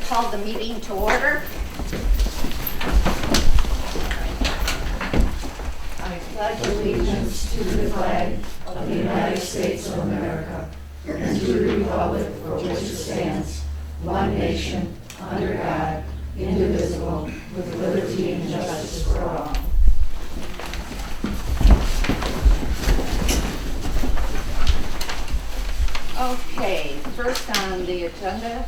call the meeting to order. I pledge Allegiance to the flag of the United States of America and to the republic for which it stands, one nation, under God, indivisible, with liberty and justice for all. Okay, first on the agenda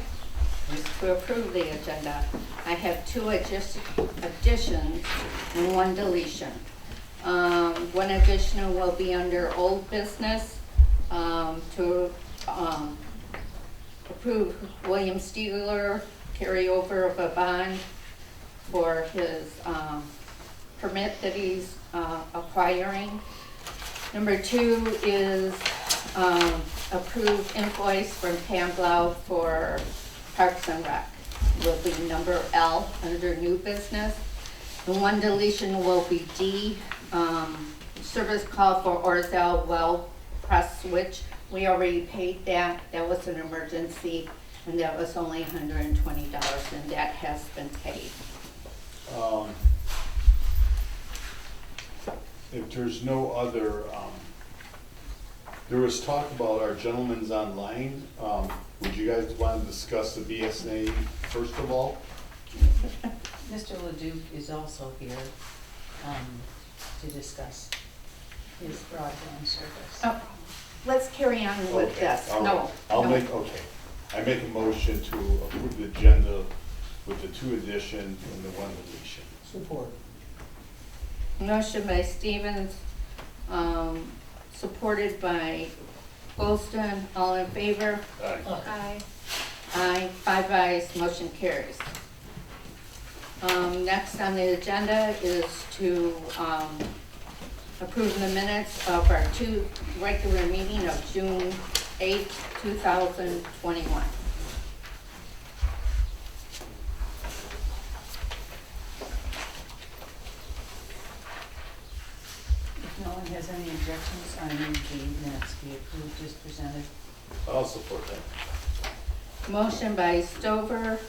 is to approve the agenda. I have two additions and one deletion. One addition will be under old business to approve William Stiegler carryover of a bond for his permit that he's acquiring. Number two is approved invoice from Pam Blau for Parks and Rec. Will be number L under new business. And one deletion will be D, service call for Orzel well press switch. We already paid that. That was an emergency, and that was only $120, and that has been paid. If there's no other, there was talk about our gentlemen's online. Would you guys want to discuss the BSNA first of all? Mr. Leduc is also here to discuss his broadband service. Oh, let's carry on with Okay, this. all No, right. I make a motion to approve the agenda with the two additions and the one deletion. Support. Motion by Stevens, supported by Golston. All in favor? Aye. Aye. Aye, 5 ayes, motion carries. Next on the agenda is to approve the minutes of our regular meeting of June 8th, 2021. If no one has any objections, I move the minutes be approved as presented. I'll support that. Motion by Stover,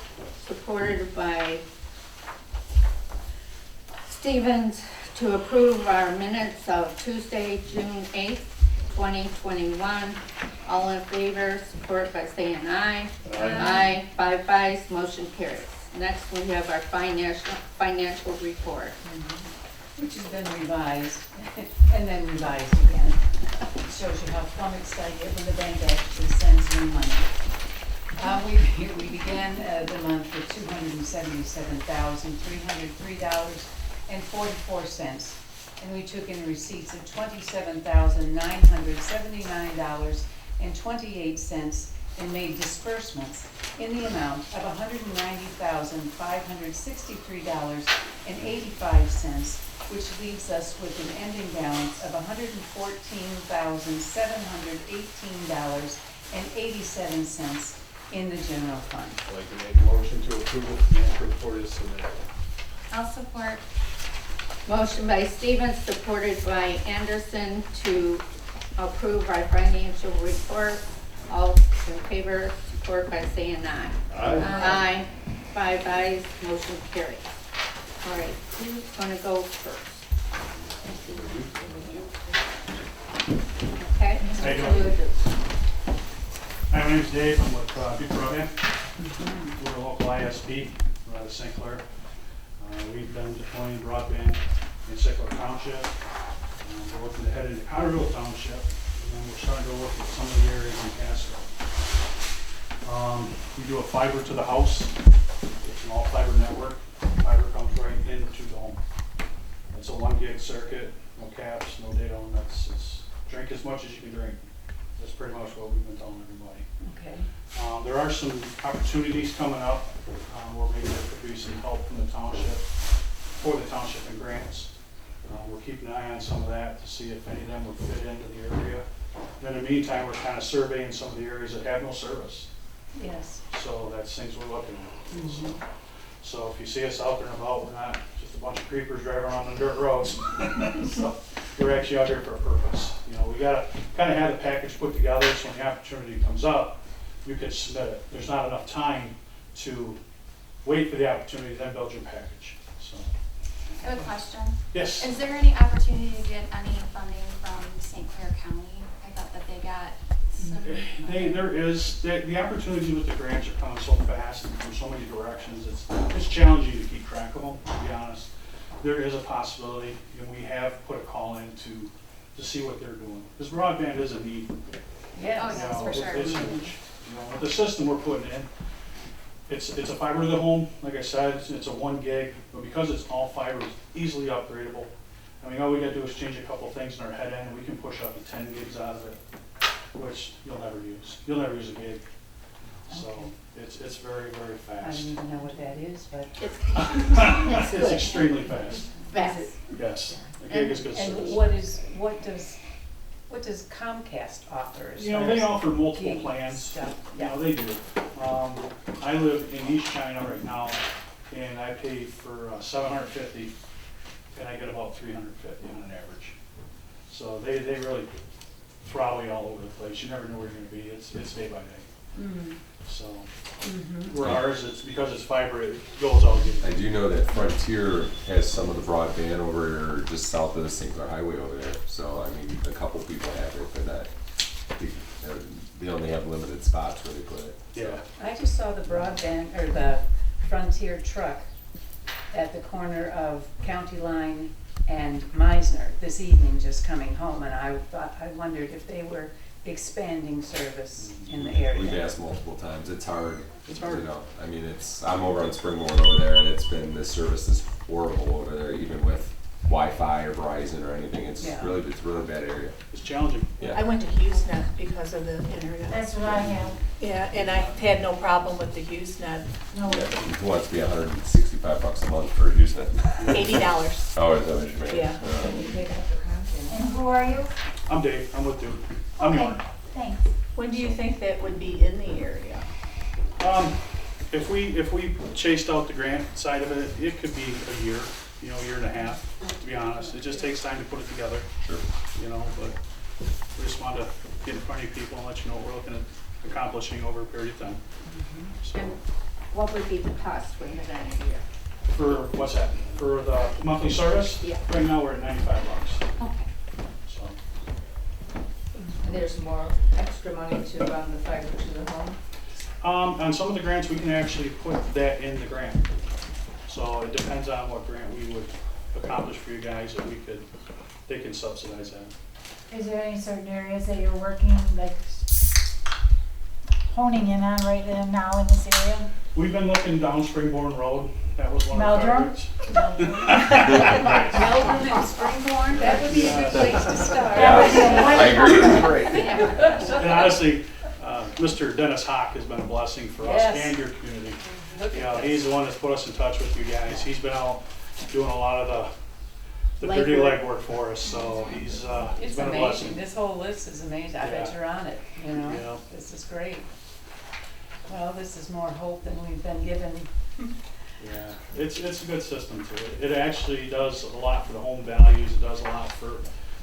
supported by Stevens, to approve our minutes of Tuesday, June 8th, 2021. All in favor, support by saying aye. Aye. 5 ayes, motion carries. Next, we have our financial report. Which has been revised and then revised again. It shows you how flummoxed I get when the bank actually sends me money. We began the month with $277,303.44, and we took in receipts of $27,979.28 and made disbursements in the amount of $190,563.85, which leaves us with an ending balance of $114,718.87 in the general fund. I'd like to make a motion to approve the financial report as submitted. I'll support. Motion by Stevens, supported by Anderson, to approve our financial report. All in favor, support by saying aye. Aye. Aye. 5 ayes, motion carries. All right, who's gonna go first? Okay? How you Mr. doing? Leduc. Hi, my name's Dave. I'm with Butte Broadband. We're a local ISP, we're out of St. Clair. We've been deploying broadband in St. Clair Township. We're looking to head into Connerville Township, and then we're starting to look at some of the areas in Casco. We do a fiber to the house. It's an all fiber network. Fiber comes right into the home. It's a 1 gig circuit, no caps, no data on. It's drink as much as you can drink. That's pretty much what we've been telling everybody. Okay. There are some opportunities coming up where maybe there could be some help from the township, for the township and grants. We're keeping an eye on some of that to see if any of them would fit into the area. And in the meantime, we're kind of surveying some of the areas that have no service. Yes. So that's things we're looking at. Mhm. So if you see us out there and about, we're not just a bunch of creepers driving around on dirt roads. So we're actually out here for a purpose. You know, we gotta kind of have the package put together so when the opportunity comes up, you can submit it. There's not enough time to wait for the opportunity, then build your package, so. I have a question. Yes, Is there any opportunity to get any funding from St. Clair County? I thought that they got some. there is, the opportunities with the grants are coming so fast and from so many directions, it's challenging to keep track of them, to be honest. There is a possibility, and we have put a call in to see what they're doing, because broadband is a need. Yes. Oh, yes, for sure. It's huge. You know, with the system we're putting in, it's a fiber to the home, like I said, it's a 1 gig, but because it's all fiber, it's easily upgradable. I mean, all we gotta do is change a couple things in our head end, and we can push up to 10 gigs out of it, which you'll never use. You'll never use a gig. So it's very, very I don't fast. even know what that is, but. It's It's extremely fast, fast. yes. A gig is good And service. what does Comcast offer? as You know, far they as offer multiple gig plans. stuff? You Yeah. know, they do. I live in East China right now, and I pay for $750, and I get about $350 on an average. So they really throttle you all over the place. You never know where you're gonna be. It's day by day. Mhm. So, Mhm. where ours, it's because it's fiber, it goes all good. I do know that Frontier has some of the broadband over just south of the St. Clair Highway over there. So, I mean, a couple people have it, but not, they only have limited spots where they put it. Yeah. I just saw the broadband, or the Frontier truck at the corner of County Line and Meisner this evening, just coming home, and I wondered if they were expanding service in the area. We've asked multiple times. It's hard. It's hard. You know, I mean, I'm over on Springboard over there, and the service is horrible over there, even with Wi-Fi or Verizon or anything. It's Yeah. really a bad area. It's challenging. Yeah. I went to HughesNet because of the internet. That's what I have. Yeah, and I had no problem with the HughesNet. No, Yeah, it wants to be $165 a month for Houston. $80. Oh, is that what you mean? Yeah. you paid up for Comcast. And who are you? I'm Dave. I'm with Duke. I'm Okay, Mark. thanks. When do you think that would be in the area? If we chased out the grant side of it, it could be a year, you know, a year and a half, to be honest. It just takes time to put it together, Sure. you know, but we just wanted to get in front of you people and let you know what we're looking at accomplishing over a period of time. So, And what would be the cost for the year? for, what's that? For the monthly service? Yeah. Right now, we're at $95, Okay. so. And there's more extra money to run the fiber to the home? On some of the grants, we can actually put that in the grant. So it depends on what grant we would accomplish for you guys, that they can subsidize that. Is there any certain areas that you're working, like honing in on right now in this area? We've been looking down Springborn Road. That was one of the Meldrum? targets. Meldrum and Springborn, that would be a good place to start. I agree. It's great. And honestly, Mr. Dennis Hawk has been a blessing for us Yes. and your community. Look You at know, this. he's the one that's put us in touch with you guys. He's been out doing a lot of the dirty Legwork. legwork for us, so he's It's been a amazing, blessing. this whole list is amazing, I bet Yeah. you're on it, you Yeah. know, this is great. Well, this is more hope than we've been given. Yeah, it's a good system too. It actually does a lot for the home values. It does a lot for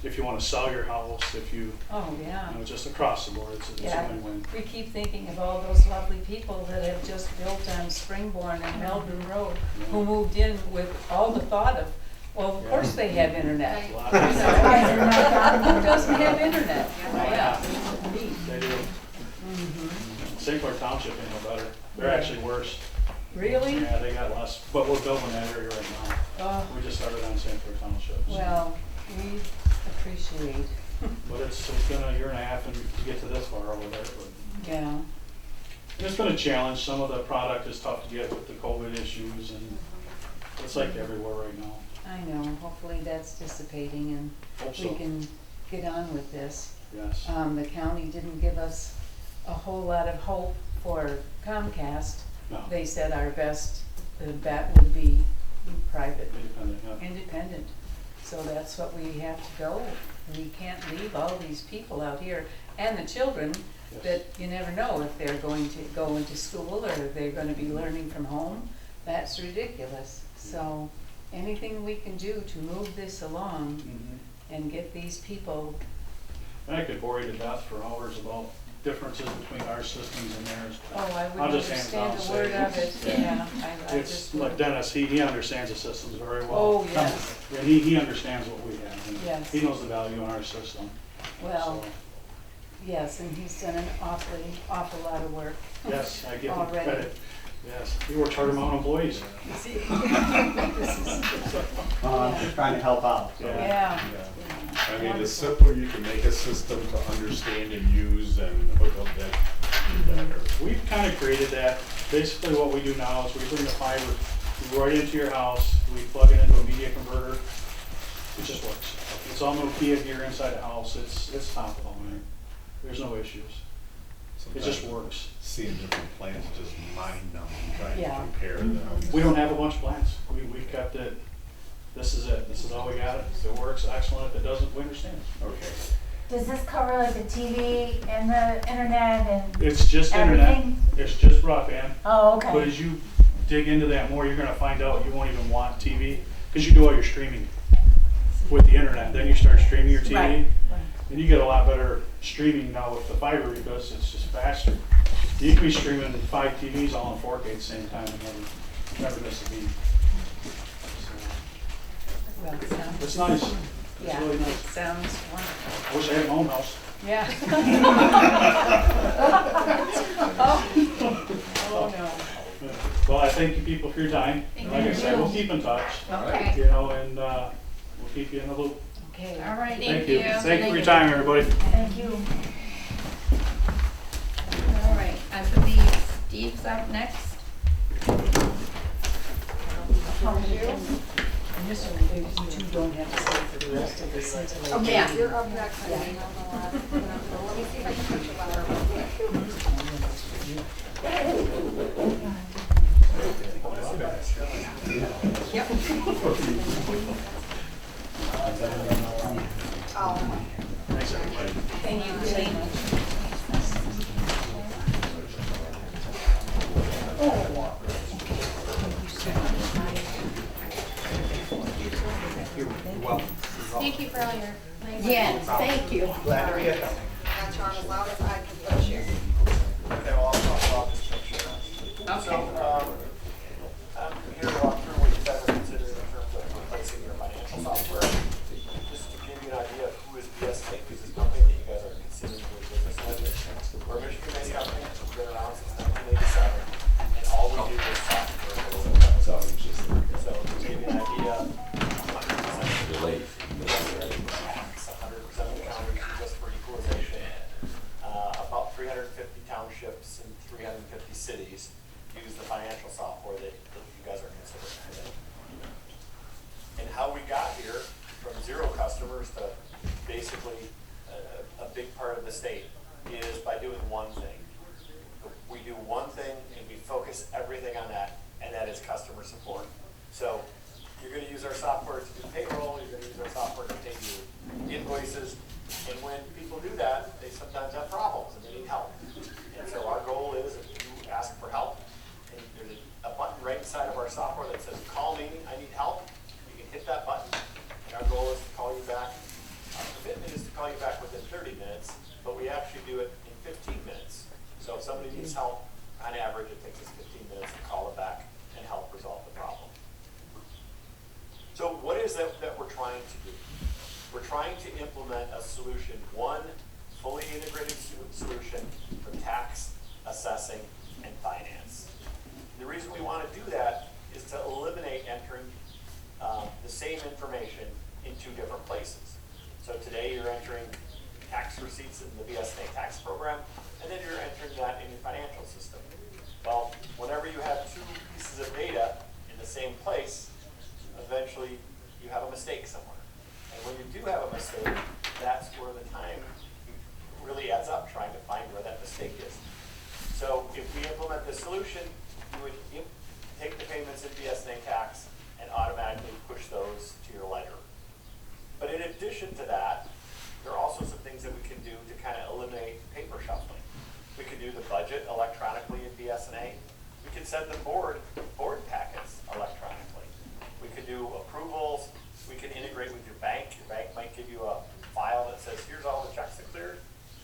if you want to sell your house, if you, Oh, yeah. you know, just across the board, it's Yeah. a win-win. We keep thinking of all those lovely people that have just built on Springborn and Meldrum Road, who moved in with all the thought of, well, of course they have internet. A lot You of- know, who doesn't have internet? Yeah. Yeah. They do. Mhm. St. Clair Township ain't no better. They're actually worse. Really? Yeah, they got less, but we're building that area right now. Oh, We just started on St. Clair Township. so. well, we appreciate, But it's been a year and a half and to get to this far over there, but yeah. it's been a challenge. Some of the product is tough to get with the COVID issues, and it's like everywhere right now. I know, hopefully that's dissipating and Hope we so, can get on with this. yes. The county didn't give us a whole lot of hope for Comcast. No, They said our best bet would be private, independent, yeah. independent. So that's what we have to go. We can't leave all these people out here and the children Yes. that you never know if they're going to go into school or if they're gonna be learning from home. That's ridiculous. So anything we can do to move this along Mhm. and get these people, I could bore you to death for hours about differences between our systems and theirs. Oh, I I'll wouldn't just hand understand it a down word and of say, it, yeah. I It's just like wouldn't. Dennis, he understands the systems very well. Oh, yes. And he understands what we have. And Yes. He knows the value in our system. Well, So, yes, and he's done an awful lot of work. yes, I give him Already. credit. Yes, he works hard among employees. You see, this is, I'm just trying to help out, so. yeah. I mean, the simpler you can make a system to understand and use and hook up, that, the better. We've kind of created that. Basically what we do now is we bring the fiber right into your house, we plug it into a media converter. It just works. It's all Nokia gear inside the house. It's top of the line. There's no issues. It just Sometimes works. Seeing different plans is just mind-numbing, trying to Yeah. compare them. We don't have a bunch of plans. We've kept it, this is it. This is all we got. If it works, excellent. If it doesn't, we understand. Okay. Does this cover like the TV and the internet and It's just internet. everything? It's just broadband. Oh, But okay. as you dig into that more, you're gonna find out you won't even want TV, because you do all your streaming with the internet. Then you start streaming your TV. Right. And you get a lot better streaming now with the fiber because it's just faster. You can be streaming 5 TVs all in 4K at the same time and never miss a beat. Well, it So, sounds, it's nice. It's yeah, really it nice. sounds wonderful. I wish I had my own house. Yeah. Oh, no. Well, I thank you people for your time. Thank Like I you. said, we'll keep in touch, Okay, you know, and we'll keep you in the loop. Okay. All right. Thank you. Thank you for your time, everybody. Thank you. All right, I believe Steve's up next. And this one, you two don't have to stay for the rest of this until. Oh, yeah. you're up next. Let me see if I can put you on real quick. Yep. Thanks, everybody. Thank you. Thank you for all your nice. Yes, thank you. Glad to get That's on as loud as I can put you. Okay, well, I'll talk about this picture. Okay. So, I'm here to walk through what you guys are considering in terms of replacing your financial software. Just to give you an idea of who is BSA, who's this company that you guys are considering doing business with. We're a Michigan-based company, we've been around since 1987, and all we do is software. So, to give you an idea, 100% You're late. 100% of the counties use us for equalization. About 350 townships and 350 cities use the financial software that you guys are considering today. And how we got here from 0 customers to basically a big part of the state is by doing one thing. We do one thing and we focus everything on that, and that is customer support. So you're going to use our software to do payroll, you're going to use our software to pay you invoices, and when people do that, they sometimes have problems and they need help. And so our goal is, if you ask for help, and there's a button right inside of our software that says, call me, I need help, you can hit that button, and our goal is to call you back. Our commitment is to call you back within 30 minutes, but we actually do it in 15 minutes. So if somebody needs help, on average, it takes us 15 minutes to call it back and help resolve the problem. So what is that we're trying to do? We're trying to implement a solution, one fully integrated solution for tax, assessing, and finance. The reason we want to do that is to eliminate entering the same information in 2 different places. So today you're entering tax receipts in the BSNA tax program, and then you're entering that in your financial system. Well, whenever you have 2 pieces of data in the same place, eventually you have a mistake somewhere. And when you do have a mistake, that's where the time really adds up trying to find where that mistake is. So if we implement this solution, you would take the payments in BSNA tax and automatically push those to your ledger. But in addition to that, there are also some things that we can do to kind of eliminate paper shuffling. We can do the budget electronically in BSNA. We can send the board packets electronically. We could do approvals. We can integrate with your bank. Your bank might give you a file that says, here's all the checks that cleared.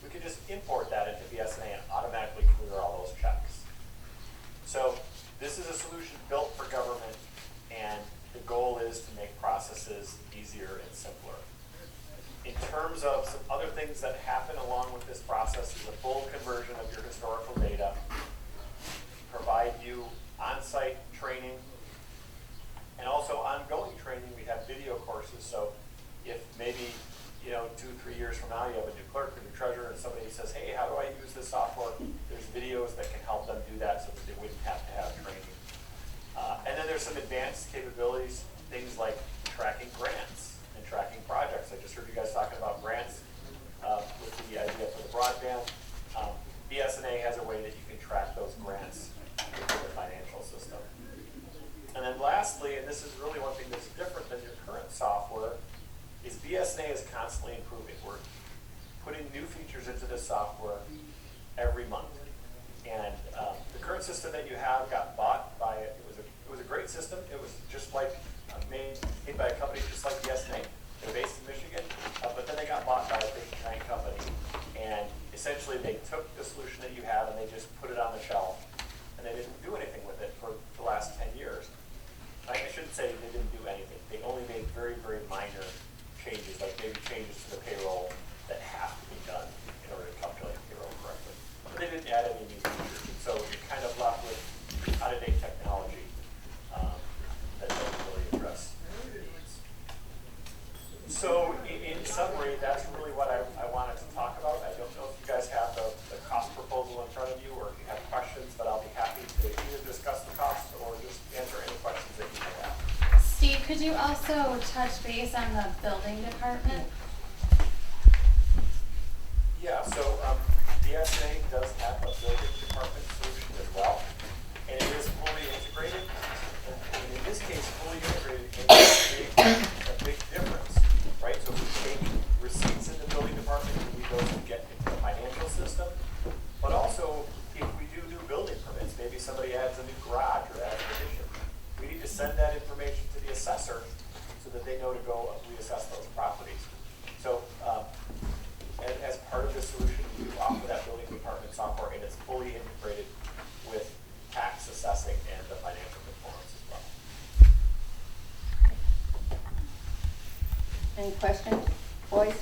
We could just import that into BSNA advanced capabilities, things like tracking grants and tracking projects. I just heard you guys talking about grants with the idea for the broadband. BSNA has a way that you can track those grants within the financial system. And then lastly, and this is really one thing that's different than your current software, is BSNA is constantly improving. We're putting new features into this software every month. And the current system that you have got bought by, it was a great system. It was just like made by a company just like BSNA. They're based in Michigan, but then they got bought by a big giant company. And essentially they took the solution that you have and they just put it on the shelf. And they didn't do anything with it for the last 10 years. I shouldn't say they didn't do anything. They only made very, very minor changes, like maybe changes to the payroll that have to be done in order to calculate payroll correctly. But they didn't add any new features. And so you're kind of left with out-of-date technology that doesn't really address needs. So in summary, that's really what I wanted to talk about. I don't know if you guys have the cost proposal in front of you or if you have questions, but I'll be happy to either discuss the cost or just answer any questions that you may have. Steve, could you also touch base on the building department? Yeah, so BSNA does have a building department solution as well, and it is fully integrated. And in this case, fully integrated makes a big difference, right? So if we take receipts in the building department, we go to get into the financial system. But also, if we do new building permits, maybe somebody adds a new garage or adds an addition, we need to send that information to the assessor so that they know to go reassess those properties. So as part of the solution, we do offer that building department software, and it's fully integrated with tax assessing and the financial performance as well. Any questions, boys?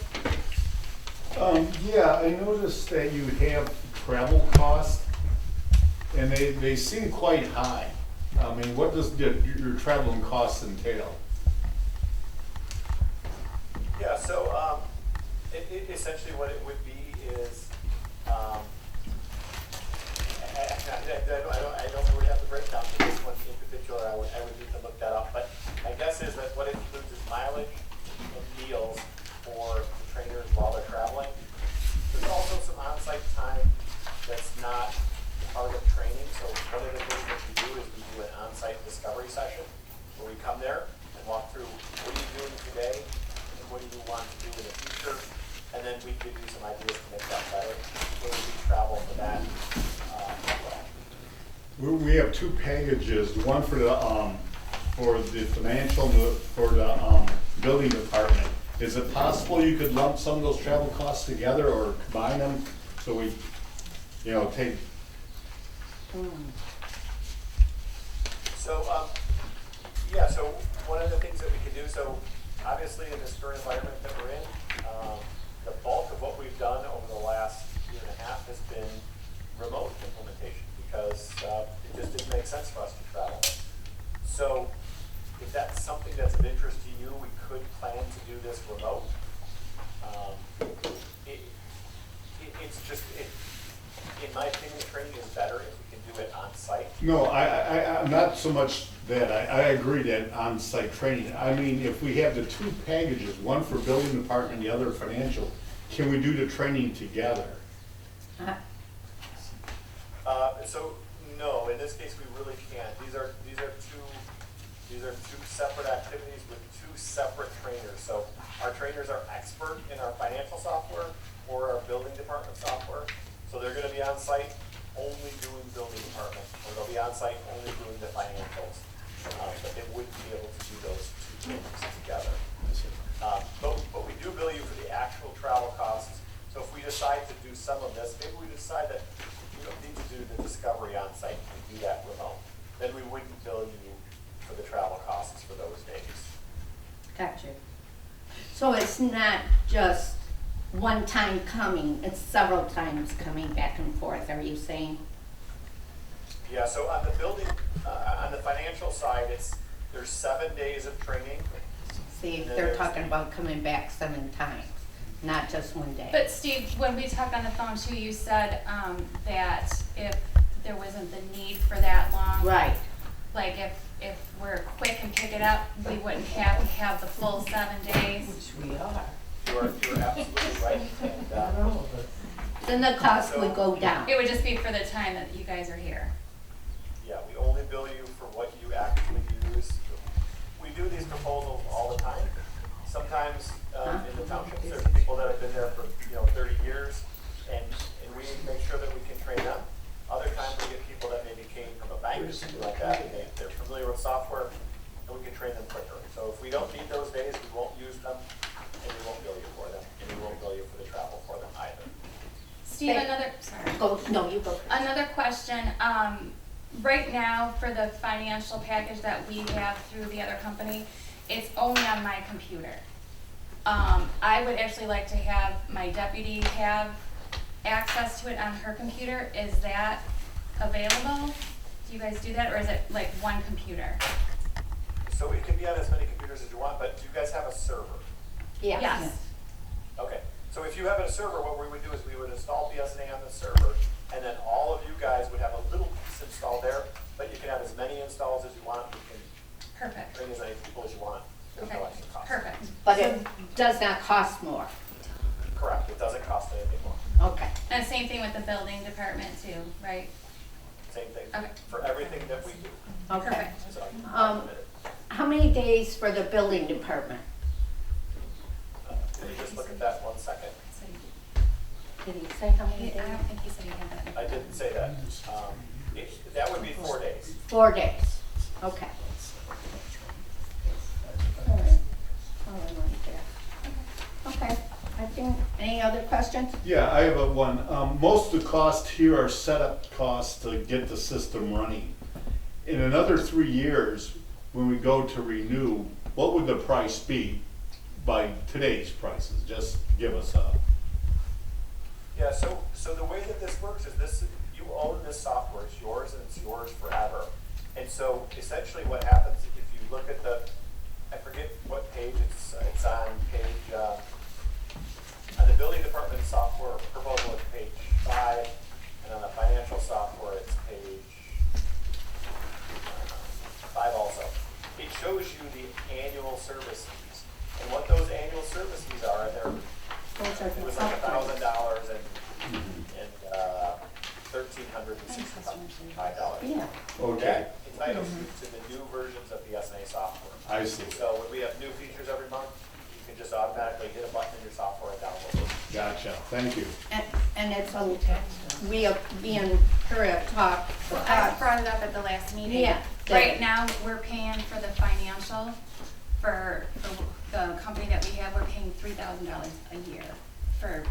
Yeah, I noticed that you have travel costs, and they seem quite high. I mean, what does your traveling costs entail? Yeah, so essentially what it would be is, I don't really have the breakdown for this one in particular. I would need to look that up. But my guess is that what it includes is mileage and meals for the trainers while they're traveling. There's also some on-site time that's not part of training. So one of the things that we do is we do an on-site discovery session where we come there and walk through what are you doing today and what do you want to do in the future. And then we give you some ideas to make that better. Whether we travel for that as well. We have two packages, one for the financial and for the building department. Is it possible you could lump some of those travel costs together or combine them so we, take? So, yeah, so one of the things that we can do, so obviously in this current environment that we're in, the bulk of what we've done over the last year and a half has been remote implementation because it just didn't make sense for us to travel. So if that's something that's of interest to you, we could plan to do this remote. In my opinion, training is better if we can do it on site. No, I'm not so much that. I agree that on-site training. I mean, if we have the two packages, one for building department, the other financial, can we do the training together? So no, in this case we really can't. These are two separate activities with two separate trainers. So our trainers are expert in our financial software or our building department software. So they're going to be on site only doing building department, or they'll be on site only doing the financials. But they wouldn't be able to do those two things together. But we do bill you for the actual travel costs. So if we decide to do some of this, maybe we decide that we don't need to do the discovery on site, we do that remote. Then we wouldn't bill you for the travel costs for those days. Gotcha. So it's not just one time coming, it's several times coming back and forth, are you saying? Yeah, so on the building, on the financial side, there's 7 days of training. See, they're talking about coming back 7 times, not just one day. But Steve, when we talked on the phone too, you said that if there wasn't the need for that long. Right. like if we're quick and pick it up, we wouldn't have to have the full 7 days. Which we are. You are absolutely right, and, Then the cost would go down. It would just be for the time that you guys are here. yeah, we only bill you for what you actually use. We do these proposals all the time. Sometimes, in the townships, there's people that have been there for, 30 years, and we make sure that we can train them. Other times, we get people that maybe came from a bank or something like that, and they're familiar with software, and we can train them quicker. So if we don't need those days, we won't use them, and we won't bill you for them, and we won't bill you for the travel for them either. Steve, Hey. sorry. Go, no, you go first. Another question, right now for the financial package that we have through the other company, it's only on my computer. I would actually like to have my deputy have access to it on her computer. Is that available? Do you guys do that, or is it like one computer? So it can be on as many computers as you want, but do you guys have a server? Yes. Okay, so if you have a server, what we would do is we would install BSNA on the server, and then all of you guys would have a little piece installed there, but you can have as many installs as you want. You can Perfect. train as many people as you want. There's no Okay, extra cost. perfect. But it does not cost more. Correct, it doesn't cost anything more. Okay. And same thing with the building department too, right? Same thing, Okay. for everything that we do. Okay. Perfect. So, Um, How many days for the building department? Can you just look at that 1 second? Did he say how many I days? don't think he said he had that. I didn't say that. That would be 4 days. 4 days. Okay. All right. All right, there. Okay, I think, any other questions? Yeah, I have a one. Most of the costs here are setup costs to get the system running. In another 3 years, when we go to renew, what would the price be by today's prices? Just give us a, Yeah, so the way that this works is this, you own this software, it's yours and it's yours forever. And so essentially what happens, if you look at the, I forget what page it's on page, on the building department software proposal, it's page 5, and on the financial software, it's page 5 also. It shows you the annual service fees. And what those annual service fees are, they're Those are it the was like upgrades. $1,000 and $1,365. Yeah, okay, That entitles you to the new versions of the SNA software. I see. So when we have new features every month, you can just automatically hit a button in your software and download it. Gotcha, thank you. and it's a, me and her have talked. Well, I brought it up at the last meeting. Yeah. Right now, we're paying for the financial, for the company that we have, we're paying $3,000 a year for,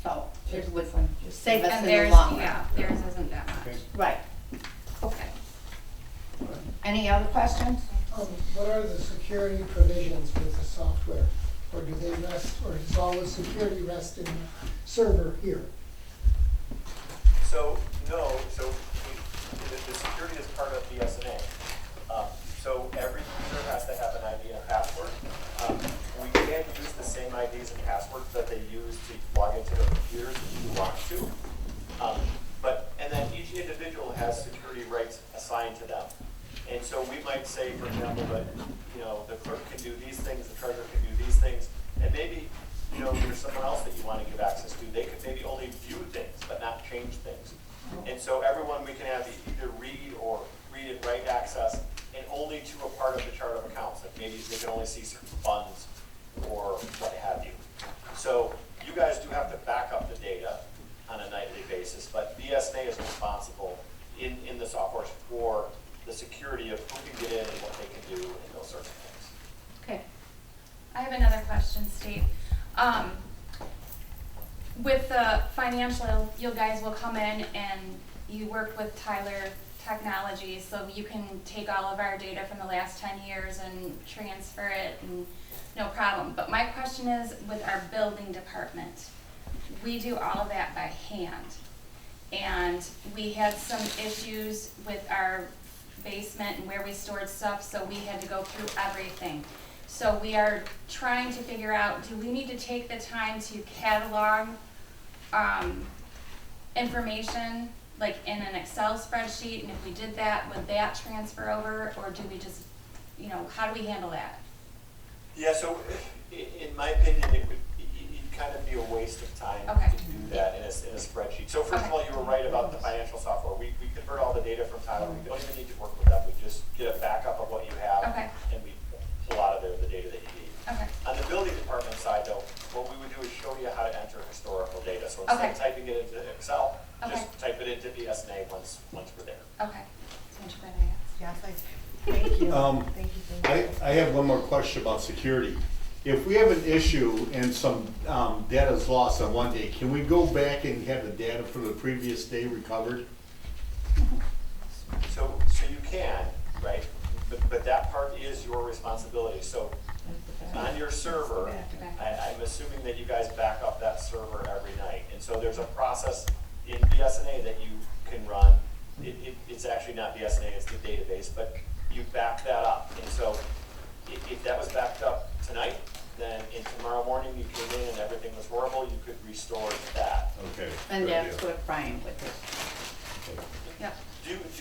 So, it would save us and in the theirs, long run. yeah, theirs isn't that much. Okay. Right. Okay. Any other questions? What are the security provisions with the software? Or do they rest, or does all the security rest in the server here? So, no, the security is part of BSNA. So every user has to have an ID and a password. We can use the same IDs and passwords that they use to log into their computers if you want to. And then each individual has security rights assigned to them. And so we might say, for example, that, the clerk can do these things, the treasurer can do these things, and maybe, there's someone else that you want to give access to. They could maybe only view things, but not change things. And so everyone, we can have either read or read and write access, and only to a part of the chart of accounts. Like maybe they can only see certain funds or what have you. So you guys do have to back up the data on a nightly basis, but BSNA is responsible in the software for the security of who can get in and what they can do and those sorts of things. Okay. I have another question, Steve. With the financial, you guys will come in and you work with Tyler Technologies, so you can take all of our data from the last 10 years and transfer it, and no problem. But my question is, with our building department, we do all of that by hand. And we had some issues with our basement and where we stored stuff, so we had to go through everything. So we are trying to figure out, do we need to take the time to catalog information like in an Excel spreadsheet, and if we did that, would that transfer over, or do we just, you know, how do we handle that? Yeah, so in my opinion, it'd kind of be a waste of time Okay. to do that in a spreadsheet. So first of all, you were right about the financial software. We convert all the data from Tyler. We don't even need to work with them. We just get a backup of what you have. Okay. And we pull out of there the data that you need. Okay. On the building department side though, what we would do is show you how to enter historical data. So instead of Okay. typing it into Excel, Okay. just type it into BSNA once we're there. Okay. So much better, yeah. Thank you. I have one more question about security. If we have an issue and some data is lost on one day, can we go back and have the data from the previous day recovered? So you can, right? But that part is your responsibility. So on your server, I'm assuming that you guys back up that server every night. And so there's a process in BSNA that you can run. It's actually not BSNA, it's the database, but you back that up. And so if that was backed up tonight, then in tomorrow morning you came in and everything was horrible, you could restore that. Okay. And good that's deal. what Brian would do. Yep.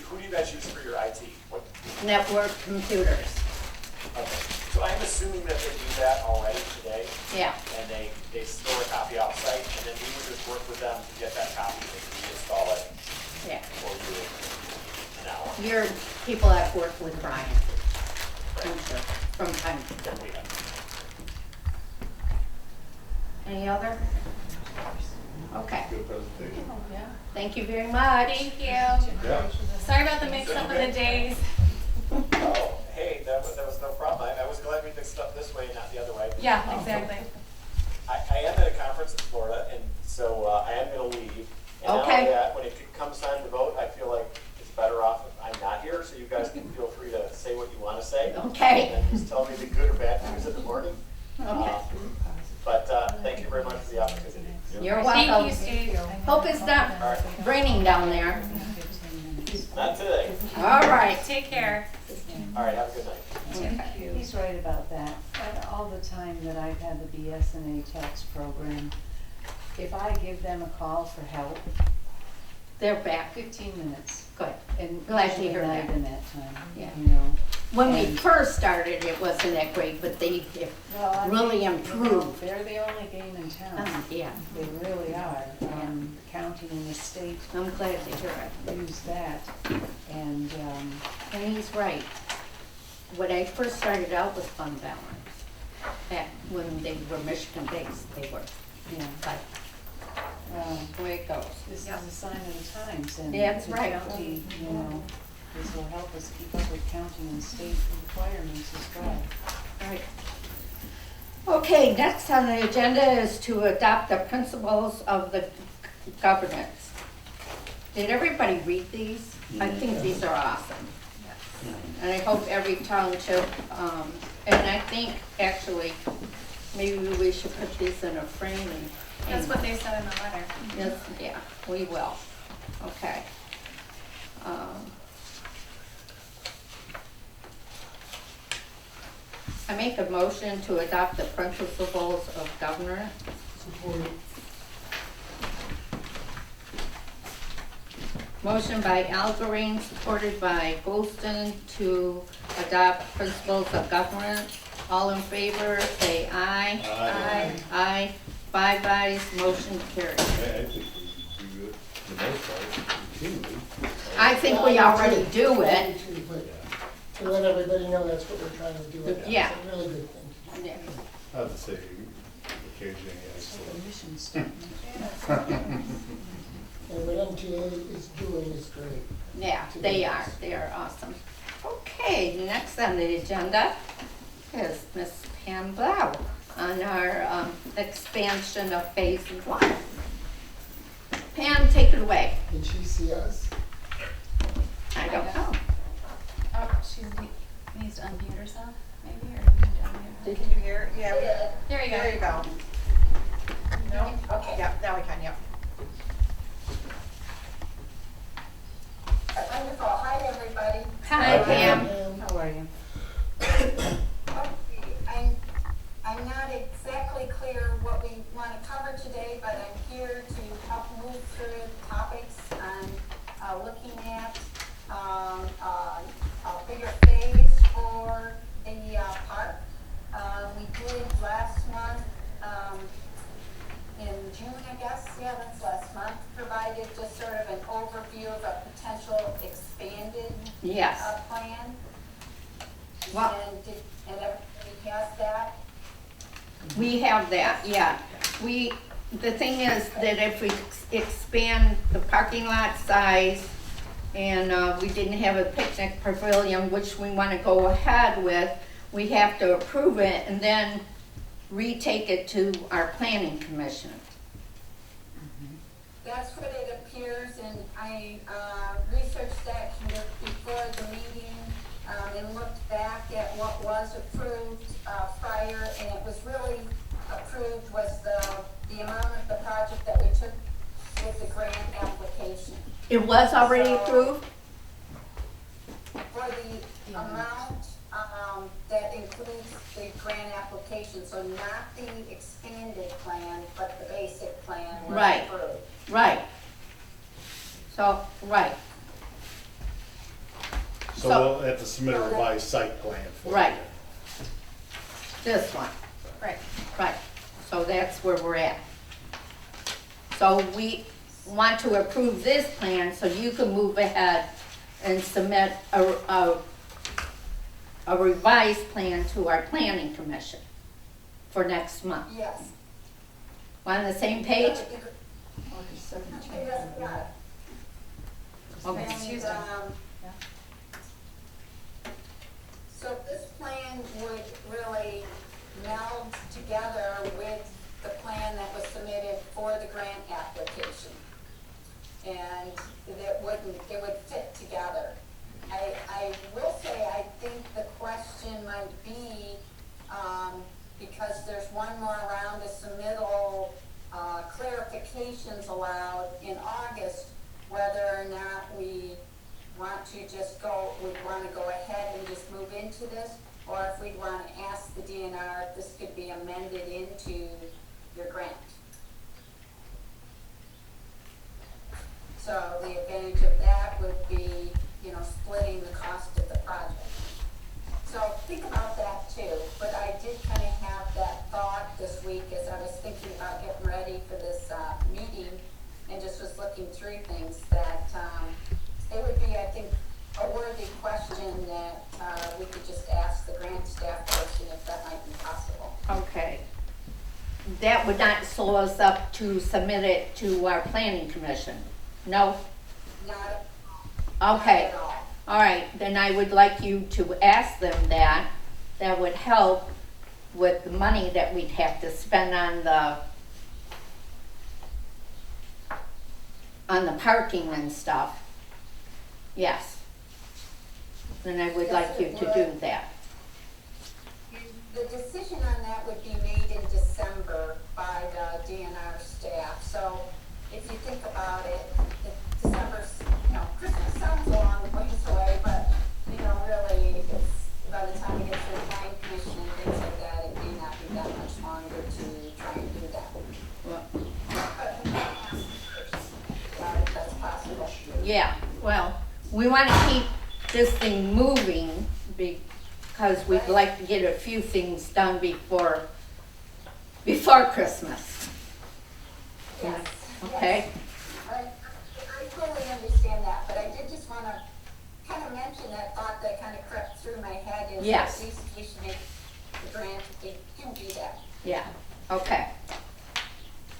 Who do you guys use for your IT? What? Network computers, Okay. So I'm assuming that they do that already today. yeah. And they store a copy offsite, and then we would just work with them to get that copy and reinstall it Yeah. for you in an hour. Your people have worked with Brian, I'm sure, from time to time. We have. Any other? Okay, Good presentation. thank you very much. Thank you. Yeah. Sorry about the mix up of the days. Oh, hey, that was no problem. I was glad we mixed it up this way and not the other way. Yeah, exactly. I am at a conference in Florida, and so I am going to leave. And not Okay. only that, when it comes time to vote, I feel like it's better off if I'm not here, so you guys can feel free to say what you want to say. Okay. And just tell me the good or bad news in the morning. Okay. But thank you very much for the opportunity. You're Thank welcome. you, Steve. Hope it's not raining down there. Not today. All right. Take care. All right, have a good night. He's right about that. All the time that I've had the BSNA tax program, if I give them a call for help, They're back. 15 minutes. Good. And Glad to usually hear not that. even that time, Yeah. you know. When we And- first started, it wasn't that great, but they Well, I really mean, you know, improved. They're the only game in town. Yeah, They really are. County and the state I'm glad to hear it. use that. And, And he's right. When I first started out with fund balance, back when they were Michigan-based, they were, yeah, but the way it goes. this is a sign of the times. And Yeah, that's the right. county, you know, this will help us keep up with county and state requirements as well. Right. Okay, next on the agenda is to adopt the principles of the governance. Did everybody read these? I think these are awesome. And I hope every township, and I think actually, maybe we should put these in a frame and. That's what they said in the letter. Yes, yeah, we will. Okay. I make a motion to adopt the principles of governance. Support. Motion by Al Green, supported by Goldston, to adopt principles of governance. All in favor, say aye. Aye. Aye. 5 ayes, motion carried. I think we do it for the most part, routinely. I think we already do it. Me too, but to let everybody know that's what we're trying to do. It's Yeah. a really good thing. Yeah. I have to say, occasionally, It's like excellent. a mission statement. And what MTA is doing is great. Yeah, they are awesome. Okay, next on the agenda is Miss Pam Blau on our expansion of phase 1. Pam, take it away. Did she see us? I don't know. Oh, she needs to unmute herself, maybe, or you need to unmute her. Can you hear? Yeah, There you go. there you go. No? Okay, yeah, now we can, yeah. Wonderful. Hi, everybody. Hi, Pam. How are you? I'm not exactly clear what we want to cover today, but I'm here to help move through the topics on looking at, a bigger phase for the, park. We did last month, in June, I guess, yeah, that's last month, provided just sort of an overview of a potential expanded Yes. Plan. Well- And everybody has that? We have that, yeah. The thing is that if we expand the parking lot size and we didn't have a picnic pavilion, which we want to go ahead with, we have to approve it and then retake it to our planning commission. That's what it appears, and I researched that before the meeting and looked back at what was approved prior, and it was really approved was the amount of the project that we took with the grant application. It was already So- approved? For the amount that includes the grant application, so not the expanded plan, but the basic plan was Right. approved. Right. So, right, So we'll have to submit a revised site plan for it. Right. This one. Right. Right, so that's where we're at. So we want to approve this plan so you can move ahead and submit a revised plan to our planning commission for next month. Yes. On the same page? Okay, yes, we got it. Okay. Next Tuesday. And, so this plan would really meld together with the plan that was submitted for the grant application. And it would fit together. I will say, I think the question might be, because there's one more round of submittal, clarifications allowed in August, whether or not we want to go ahead and just move into this, or if we'd want to ask the DNR if this could be amended into your grant. So the advantage of that would be, splitting the cost of the project. So think about that too, but I did kind of have that thought this week as I was thinking about getting ready for this meeting and just was looking through things that it would be, I think, a worthy question that we could just ask the grant staff person if that might be possible. Okay. That would not slow us up to submit it to our planning commission? No? Not Okay. at all. All right, then I would like you to ask them that. That would help with the money that we'd have to spend on the parking and stuff. Yes. Then I would like you to do that. The decision on that would be made in December by the DNR staff. So if you think about it, December's, Christmas sounds a long ways away, but, really, it's, by the time we get to the planning commission and things like that, it may not be that much longer to try and do that. Well, But we might ask first, if that's possible. yeah, well, we want to keep this thing moving because we'd like to get a few things done before Christmas. Yes. Okay? I totally understand that, but I did just want to kind of mention that thought that kind of crept through my head is Yes. at least we should make the grant if they can do that. Yeah, okay.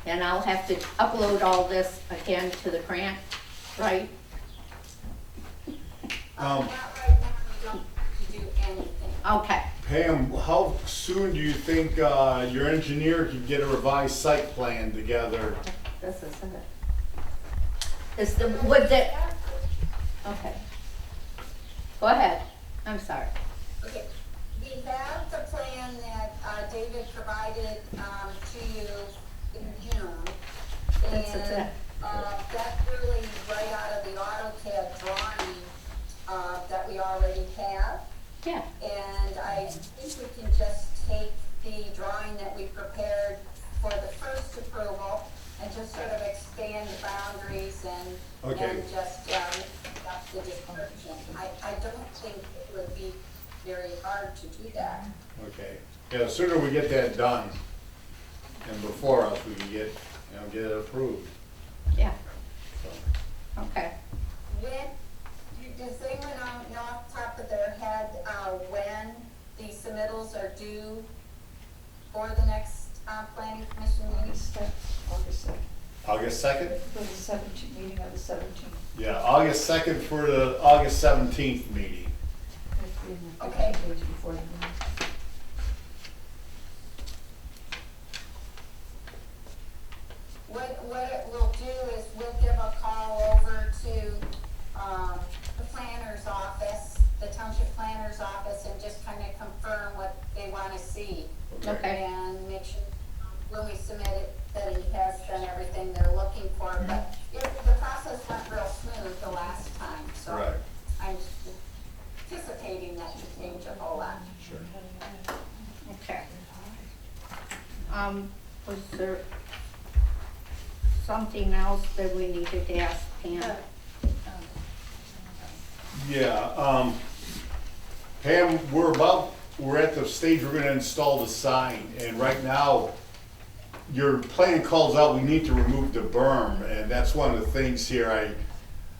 And I'll have to upload all this again to the grant, right? Not right now, we don't have to do anything. Okay. Pam, how soon do you think your engineer can get a revised site plan together? This is it. Would the, okay. Go ahead, I'm sorry. Okay, we have the plan that David provided to you in June. This is it. And that's really right out of the AutoCAD drawing that we already have. Yeah, And I think we can just take the drawing that we prepared for the first approval and just sort of expand the boundaries and Okay. just the description. I don't think it would be very hard to do that. Okay. Yeah, the sooner we get that done and before us, we can get, get it approved. Yeah, So, okay. Does anyone know off the top of their head, when the submittals are due for the next, planning commission meeting? August 2nd. August 2nd? For the 17th, meeting of the 17th. Yeah, August 2nd for the August 17th meeting. Okay. Days before the meeting. What it will do is we'll give a call over to, the planner's office, the township planner's office, and just kind of confirm what they want to see. Okay. And make sure, when we submit it, that he has done everything they're looking for. But the process went real smooth the last time, so Right. I'm anticipating that to change a whole lot. Sure. Okay. Was there something else that we needed to ask Pam? Yeah, Pam, we're at the stage we're gonna install the sign, and right now, your plan calls out, we need to remove the berm, and that's one of the things here,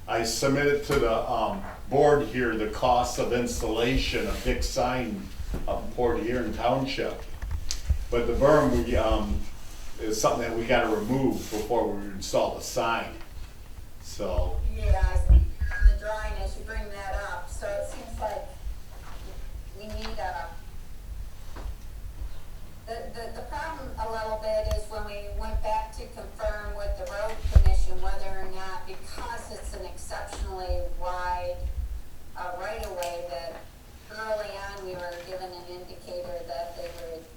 I submitted to the, board here, the cost of installation, a big sign up in Port Huron Township. But the berm, is something that we gotta remove before we install the sign, so. Yeah, I think on the drawing as you bring that up, so it seems like we need the problem a little bit is when we went back to confirm with the road commission whether or not, because it's an exceptionally wide right-of-way, that early on we were given an indicator that they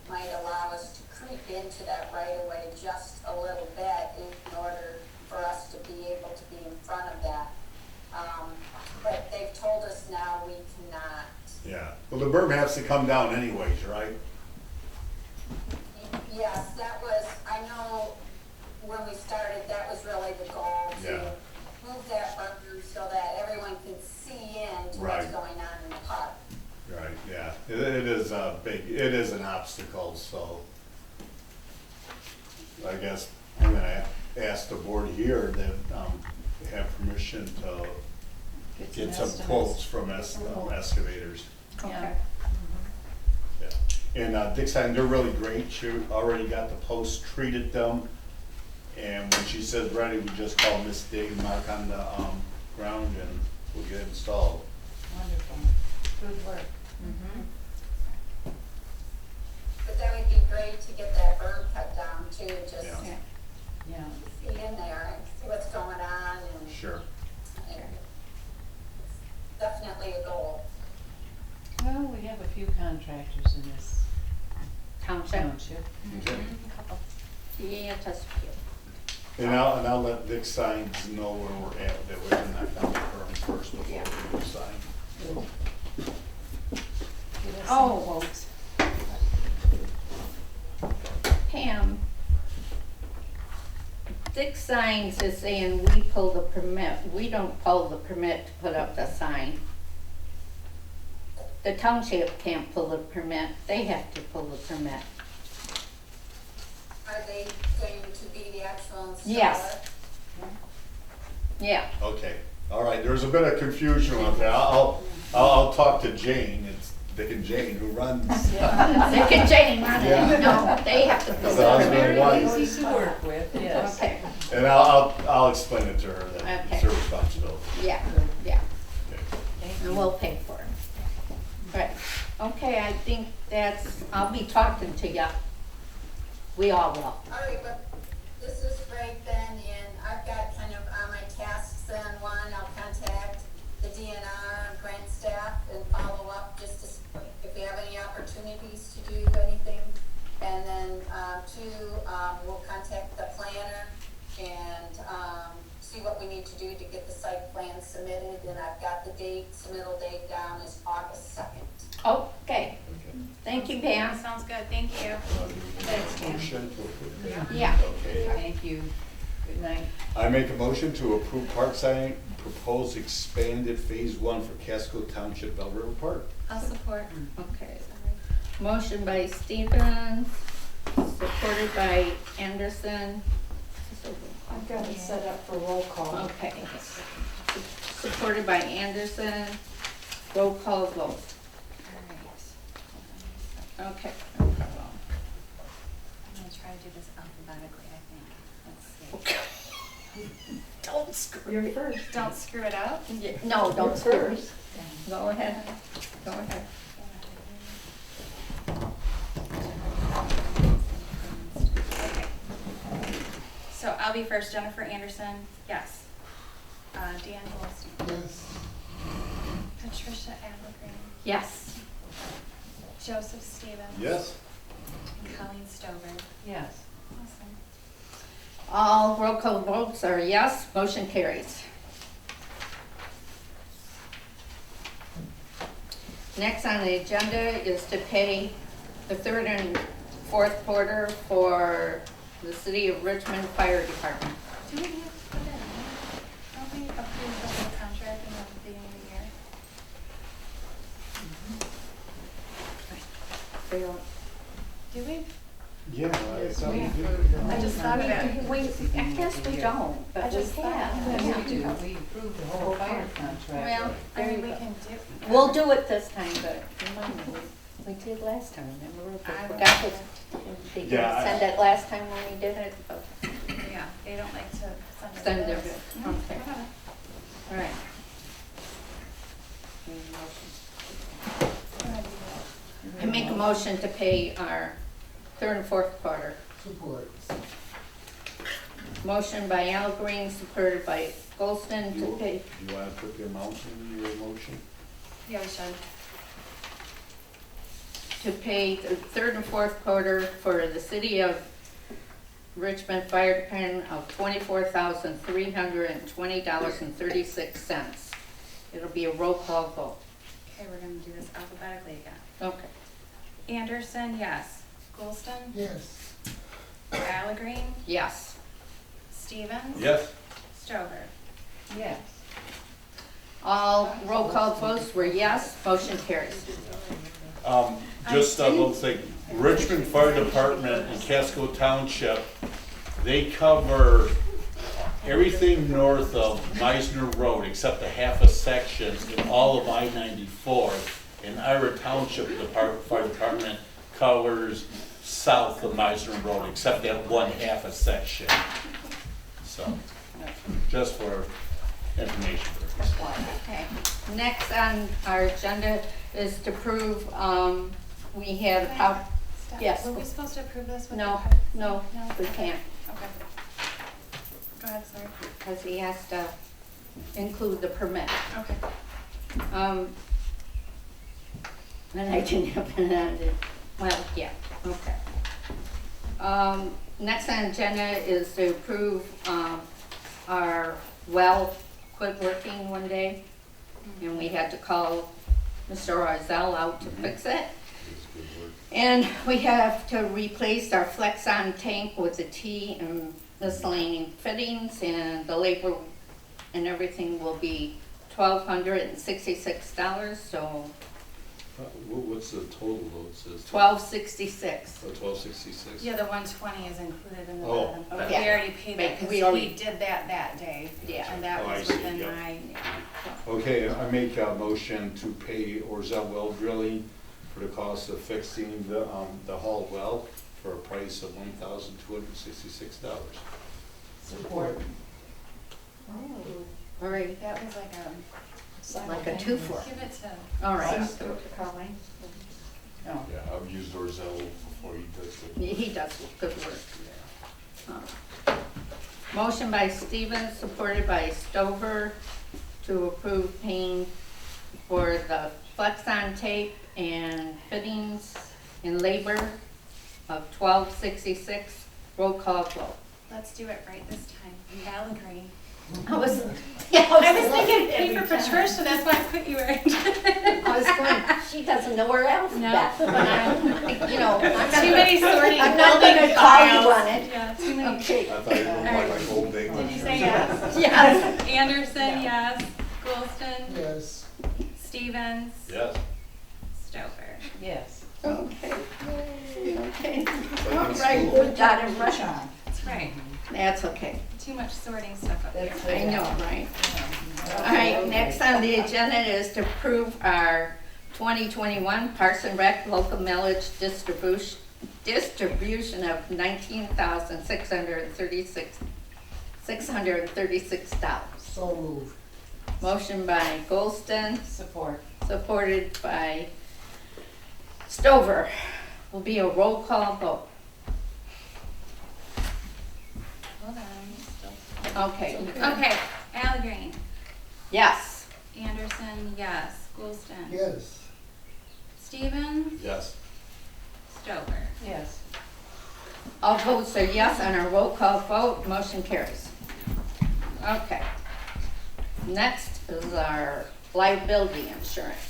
might allow us to creep into that right-of-way just a little bit in order for us to be able to be in front of that. But they've told us now we cannot. Yeah, well, the berm has to come down anyways, right? Yes, that was, I know when we started, that was really the goal, to Yeah. move that berm so that everyone can see into what's Right. going on in the park. Right, yeah, it is it is an obstacle, so I guess I'm gonna ask the board here that, have permission to get some quotes from excavators. Okay. Yeah. And Dixon, they're really great. She already got the posts, treated them. And when she says ready, we just call Miss Dig and mark on the ground and we'll get it installed. Wonderful. Good work. But that would be great to get that berm cut down too, just Yeah. Yeah. see in there and see what's going on, and Sure. it's definitely a goal. Well, we have a few contractors in this Township? township. Okay. Yeah, just a few. And I'll let Dick Signs know where we're at, that we're gonna knock down the berm first before we do the sign. Get us some Oh. quotes. Pam, Dick Signs is saying we pull the permit, we don't pull the permit to put up the sign. The township can't pull the permit, they have to pull the permit. Are they going to be the actual installer? Yes. Yeah, Okay, all right, there's a bit of confusion on that. I'll talk to Jane, it's Dick and Jane who runs. Dick and Jane, Yeah. no, they have to pull So the I was permit. gonna- Why? Very easy to work with, yes. Okay, And I'll explain it to her that it's her Okay. responsibility. yeah, yeah, Okay. Thank and you. we'll pay for it. Right, okay, I think I'll be talking to you. We all will. All right, but this is great then, and I've got kind of on my tasks then, one, I'll contact the DNR and grant staff and follow up just to, if we have any opportunities to do anything. And then, two, we'll contact the planner and, see what we need to do to get the site plan submitted. And I've got the submittal date down is August 2nd. Okay, thank you, Pam. Sounds good, thank you. Thanks, Pam. Motion to approve. Yeah. Okay. Thank you. Good night. I make a motion to approve Parkside proposed expanded phase 1 for Casco Township, Bell River Park. I'll support. Okay. Motion by Stevens, supported by Anderson. I've got it set up for roll call. Okay. Supported by Anderson. Roll call vote. Alright. Okay, no problem. I'm gonna try to do this alphabetically, I think. Let's see. Don't screw You're first. Don't screw it up. No, don't You're screw it. first. Go ahead. Go ahead. Okay. So I'll be first. Jennifer Anderson, yes. Dan Goldstein. Yes. Patricia Abergreen. Yes. Joseph Stevens. Yes? And Colleen Stover. Yes. Awesome. All roll call votes are yes, motion carries. Next on the agenda is to pay the third and fourth quarter for the City of Richmond Fire Department. Do we have to put that in? Don't we approve the whole contract in the beginning of the year? Do we? Yeah, I thought we did. I just thought of it. Wait, I guess we don't, but I just we thought- have. Yes, we do. We approved the whole fire contract. Well, I mean, we can do. we'll do it this time, but remind me, we did last time, remember? We I forgot to, they didn't Yeah, I- send it last time when we did it, but Yeah, they don't like to send it. send to it, us. okay, Whatever. all right. Go ahead, you I make a motion to pay our third and fourth quarter. Support. Motion by Al Green, supported by Goldston to pay, You wanna put the amount in your motion? do it. Yeah, we should. to pay the third and fourth quarter for the City of Richmond Fire Department of $24,320.36. It'll be a roll call vote. Okay, we're gonna do this alphabetically again. Okay. Anderson, yes. Golston? Yes. Allegreen? Yes. Stevens? Yes. Stover? Yes. All roll call votes were yes, motion carries. Just a little thing, Richmond Fire Department in Casco Township, they cover everything north of Meisner Road except a half a section in all of I-94. And Ira Township Fire Department covers south of Meisner Road except that one half a section. So, just for information purposes. Okay. Next on our agenda is to prove, we had a Steph, yes. Were we supposed to approve this with No, the credits? no, we can't, Okay. Go ahead, sorry. because he has to include the permit. Okay. And I didn't have it on it. Well, yeah, okay. Next on agenda is to approve, our well quit working one day. And we had to call Mr. Rozell out to fix it. And we have to replace our Flex-On tank with a T and miscellaneous fittings, and the labor and everything will be $1,266, so What's the total though, it says? $1,266. Oh, 1266? Yeah, the 120 is included in the Oh. bottom, but we Yeah. already paid that We because already- he did that day. Yeah. And that Oh, I was see, within yeah. my, Okay, I make a motion to pay Orzel Well Drilling for the cost of fixing the Hall well for a price of $1,266. Support. All right, that was like a, like a two-for. give it to, All right, Colleen. No. Yeah, I've used Orzel before he does it. he does good work. Motion by Stevens, supported by Stover, to approve paying for the Flex-On tape and fittings and labor of $1,266. Roll call vote. let's do it right this time. Allegreen. I was I was thinking paper Patricia, that's why I put you right. I was going, she doesn't know her alphabet, No. but I'm, you know, I'm not Too many sorting I'm not gonna building call you files. on it. Yeah, too many. Okay, I thought you looked like my old English. Did you say yes? yes. Anderson, yes. Golston, Yes. Stevens, Yes. Stover. Yes. Okay, okay. Like All in right, school. we got it right. That's right. That's okay. Too much sorting stuff up here. That's I know, right? All right, next on the agenda is to approve our 2021 Parks and Rec local millage distribution of $19,636. So moved. Motion by Golston, Support. supported by Stover. Will be a roll call vote. Hold on. Still. Okay. Okay, Al Green, Yes. Anderson, yes. Golston. Yes. Stevens, Yes. Stover. Yes. All votes are yes on our roll call vote, motion carries. Okay. Next is our liability insurance.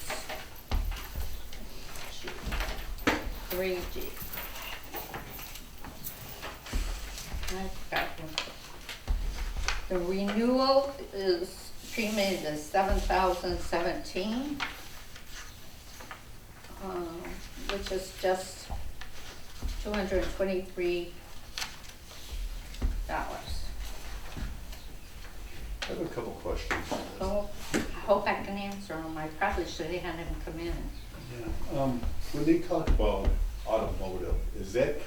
3G. I've got one. The renewal is premium is $7,017, which is just $223. I have a couple questions. So I hope I can answer them. I probably should have had him come in. Yeah. When they talk about automotive, is that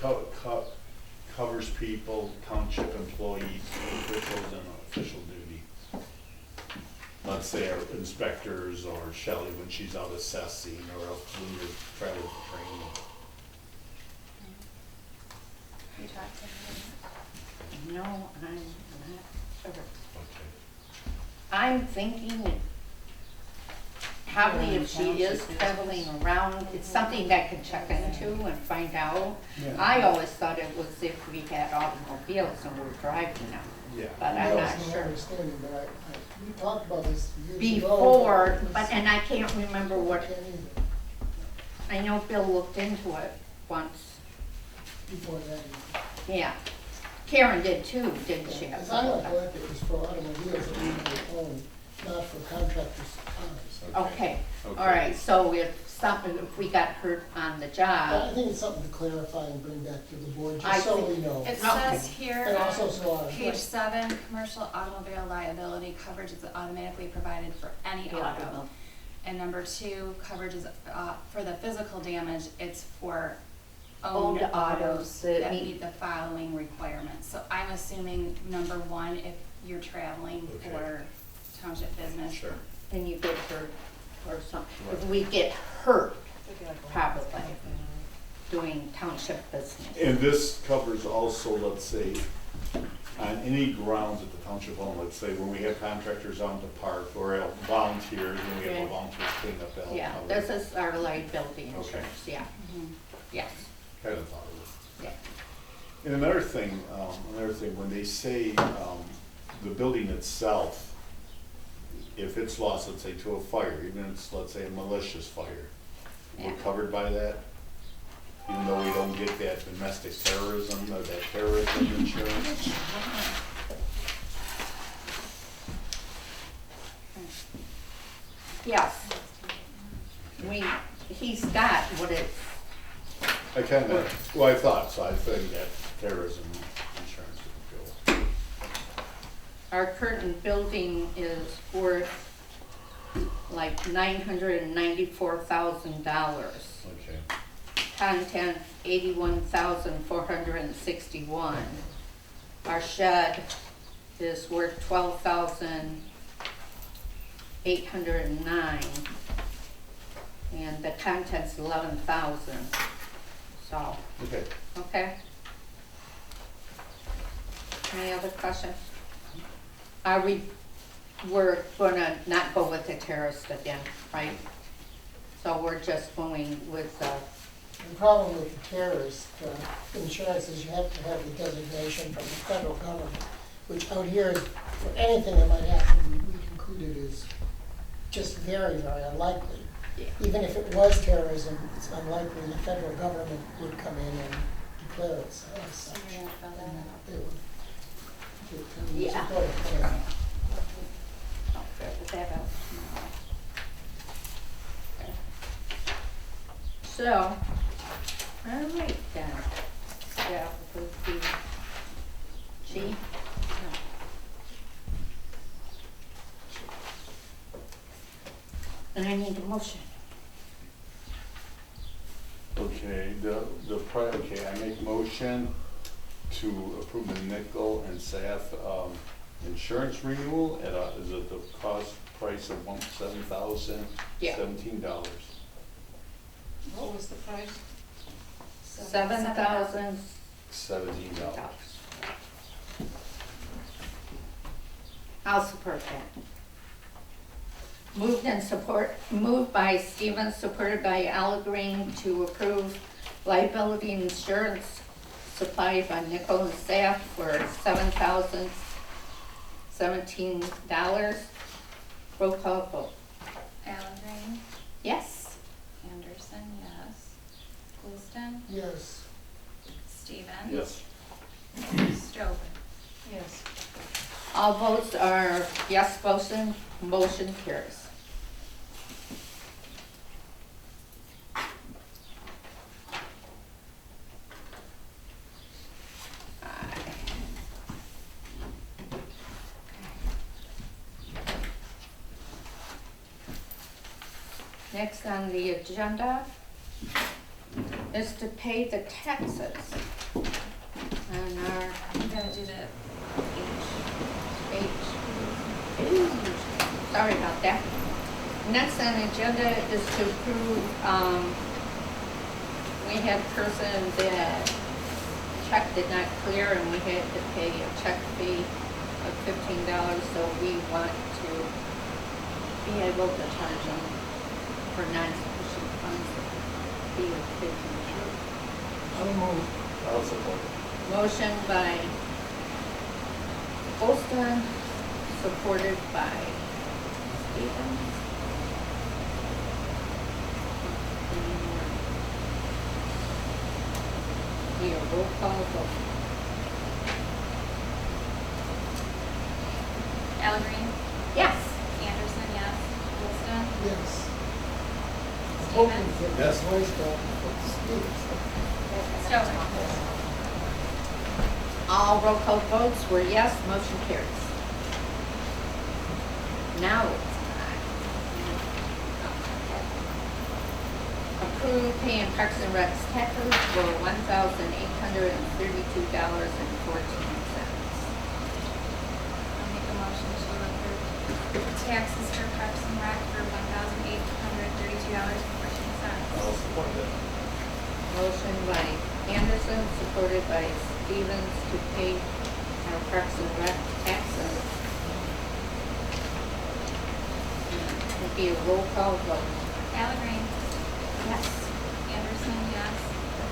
covers people, township employees, officials in official duty? Let's say our inspectors or Shelley when she's out assessing or when you're traveling for training. You talked to him. No, I'm not sure. Okay. I'm thinking probably if she is traveling around, it's something that I can check into and find out. Yeah. I always thought it was if we had automobiles and we were driving them, Yeah. but I'm That not was my sure. understanding, but we talked about this years ago. Before, It was- and I can't remember what, Can't either. I know Bill looked into it once, Before that. yeah. Karen did too, didn't she? As I recollect, it was for automobiles that we would own, not for contractors' cars. Okay, all right, so if we got hurt on the I job, think it's something to clarify and bring back to the board, I just so think- we know. It Okay. says here And also on so our. page 7, commercial automobile liability coverage is automatically provided for any auto. And number 2, coverage is for the physical damage, it's for owned Owned autos autos that that meet- meet the following requirements. So I'm assuming number 1, if you're traveling Okay. for township business. Sure. and you get hurt or something, if we get hurt, probably, doing township business. And this covers also, let's say, on any grounds at the township home, let's say when we have contractors on the park or volunteers, when we have Yeah. a volunteer cleanup, that'll Yeah, cover this it. is our liability Okay. insurance, yeah, yes, Kind of thought it was. yeah. And another thing, when they say, the building itself, if it's lost, let's say to a fire, even if it's, let's say, a malicious fire, we're Yeah. covered by that? Even though we don't get that domestic terrorism or that terrorism insurance? Yes. He's got what it's, I kind of, well, I thought, so I think that terrorism insurance would go. our current building is worth like $994,000. Okay. Content, 81,461. Our shed is worth 12,809. And the content's 11,000. So, Okay. okay. Any other questions? We're gonna not go with the terrorist again, right? So we're just going with, The problem with the terrorist insurance is you have to have the designation from the federal government, which out here, for anything that might happen, we concluded is just very, very unlikely. even if it was terrorism, it's unlikely the federal government would come in and declare it as such. They would Yeah. support it, yeah. I'll figure that out tomorrow. So, all right then. Yeah, with the G. And I need a motion. Okay, okay, I make motion to approve the nickel and SAF, insurance renewal at is it the cost price of $7,017? What was the price? $7,000. $17. I'll support that. Moved by Stevens, supported by Al Green to approve liability insurance supplied by Nickel and Staff for $7,017. Roll call vote. Alan Green, Yes. Anderson, yes. Glisten, Yes. Stevens. Yes. Stover. Yes. All votes are yes, motion carries. Next on the agenda is to pay the taxes on our You gotta do the Sorry about that. Next on the agenda is to approve, we had a person that check did not clear and we had to pay a check fee of $15, so we want to be able to charge them for non-sufficient funds, fee of $15. I'll move. I'll support it. Motion by Olston, supported by Stevens. Need a roll call vote. Alan Green, Yes. Anderson, yes. Glisten, Yes. Hoping Stevens. to get Yes. this voice down, but Stevens. Stover. All roll call votes were yes, motion carries. Now it's time. Approve paying Parks and Recs taxes for $1,832.14. I'll make a motion to approve taxes for Parks and Rec for $1,832.14. I'll support it. Motion by Anderson, supported by Stevens to pay our Parks and Rec taxes. It'll be a roll call vote. Alan Green, Yes. Anderson, yes.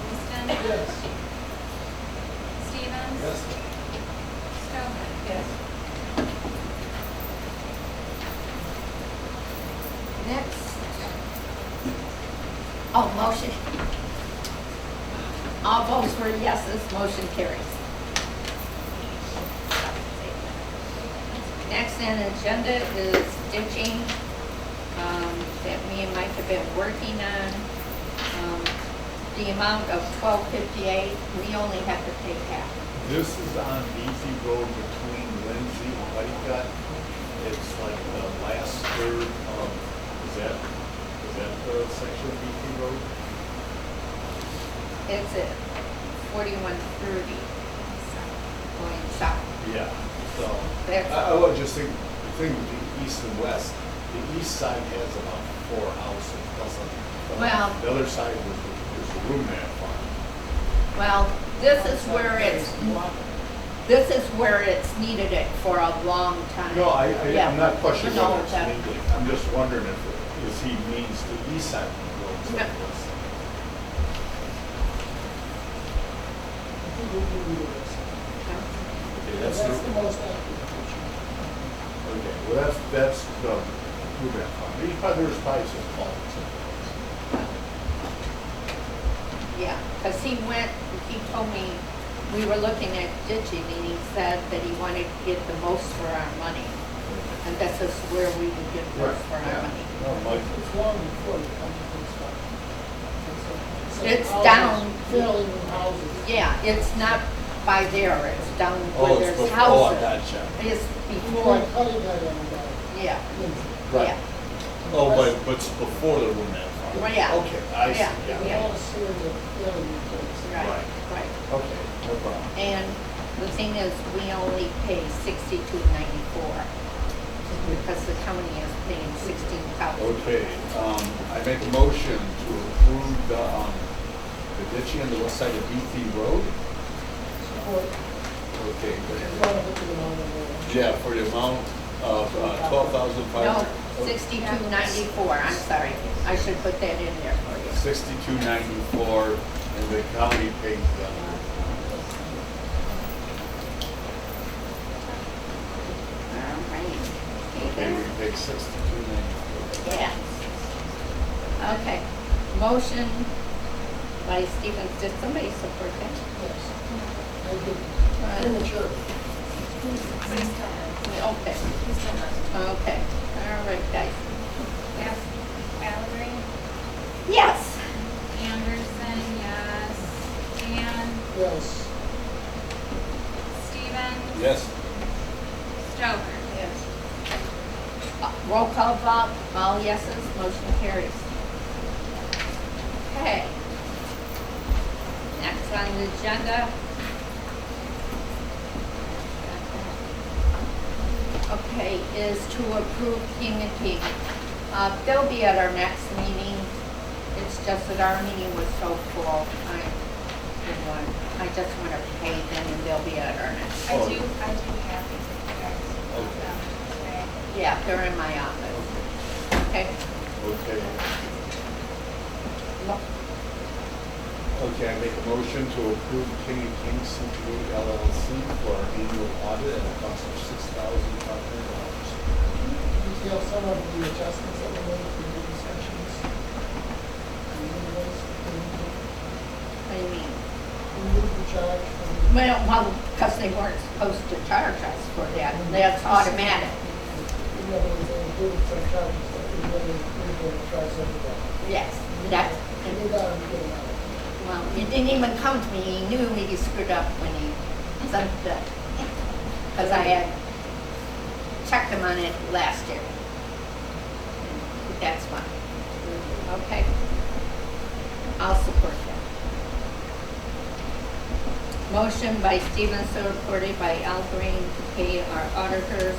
Glisten, Yes. Stevens. Yes. Stover. Yes. Next. Oh, motion. All votes were yeses, motion carries. Next on the agenda is ditching, that me and Mike have been working on. The amount of $12.58, we only have to pay half. This is on Beefy Road between Lindsay and Whitecott. It's like the last third of, is that the section of Beefy Road? It's at 4130 going south. Yeah, so, That's- I would just think, the thing with the east and west, the east side has about 4 houses, doesn't, Well- the other side there's a room there farm. Well, this is where it's needed it for a long time. No, Yeah. I'm not questioning No, whether it's that- needed, I'm just wondering if he means the east side of the road. No. I think we can do this. Okay, That's that's the most accurate picture. okay, well, that's the Move that far. There's probably some faults. Yeah, because he told me, we were looking at ditching, and he said that he wanted to get the most for our money. And this is where we would get most for our money. No, Mike, It's long before you come to construction. It's down. Fairly new houses. Yeah, it's not by there, it's down oh, where it's there's before, houses. oh, gotcha. It's Before before, cutting that in, yeah, Right. yeah, Oh, but it's before the room that far. Well, yeah. Okay, I see, Yeah. yeah. all a series of fairly new things. right, right. Okay, no problem. And the thing is, we only pay $62.94 because the county is paying $16,000. Okay, I make a motion to approve the ditching on the west side of Beatty Road. Support. Okay, go You ahead. want to look at the amount of the- Yeah, for the amount of $12,500. No, $62.94, I'm sorry. I should put that in there for you. $62.94, and the county pays them. All right. Okay, we pay $62.94. Yeah. Okay. Motion by Stevens. Did somebody support that? Yes. I did. Uh, Premature. Okay. Okay. All right, guys. Valerie, Yes. Anderson, yes. Dan, Yes. Stevens, Yes. Stover. Yes. Roll call vote, all yeses, motion carries. Okay. Next on the agenda. Okay, is to approve King and King. They'll be at our next meeting. It's just that our meeting was so full. I just want to pay them and they'll be at our next. I do have these pictures. Okay. Today. Yeah, they're in my office. Okay. Okay. Okay, I make a motion to approve King and King CPA LLC for our annual audit at a cost of $6,500. Detail some of the adjustments that were made for the inspections. The invoice, What do you mean? remove the charge from. Well, because they weren't supposed to charge us for that. That's automatic. In other words, they included some charges that we really charge everybody. Yes, that, And we got them good amount. well, he didn't even come to me. He knew he screwed up when he sent the, because I had checked him on it last year. That's fine. Okay. I'll support that. Motion by Stevens, supported by Al Green to pay our auditors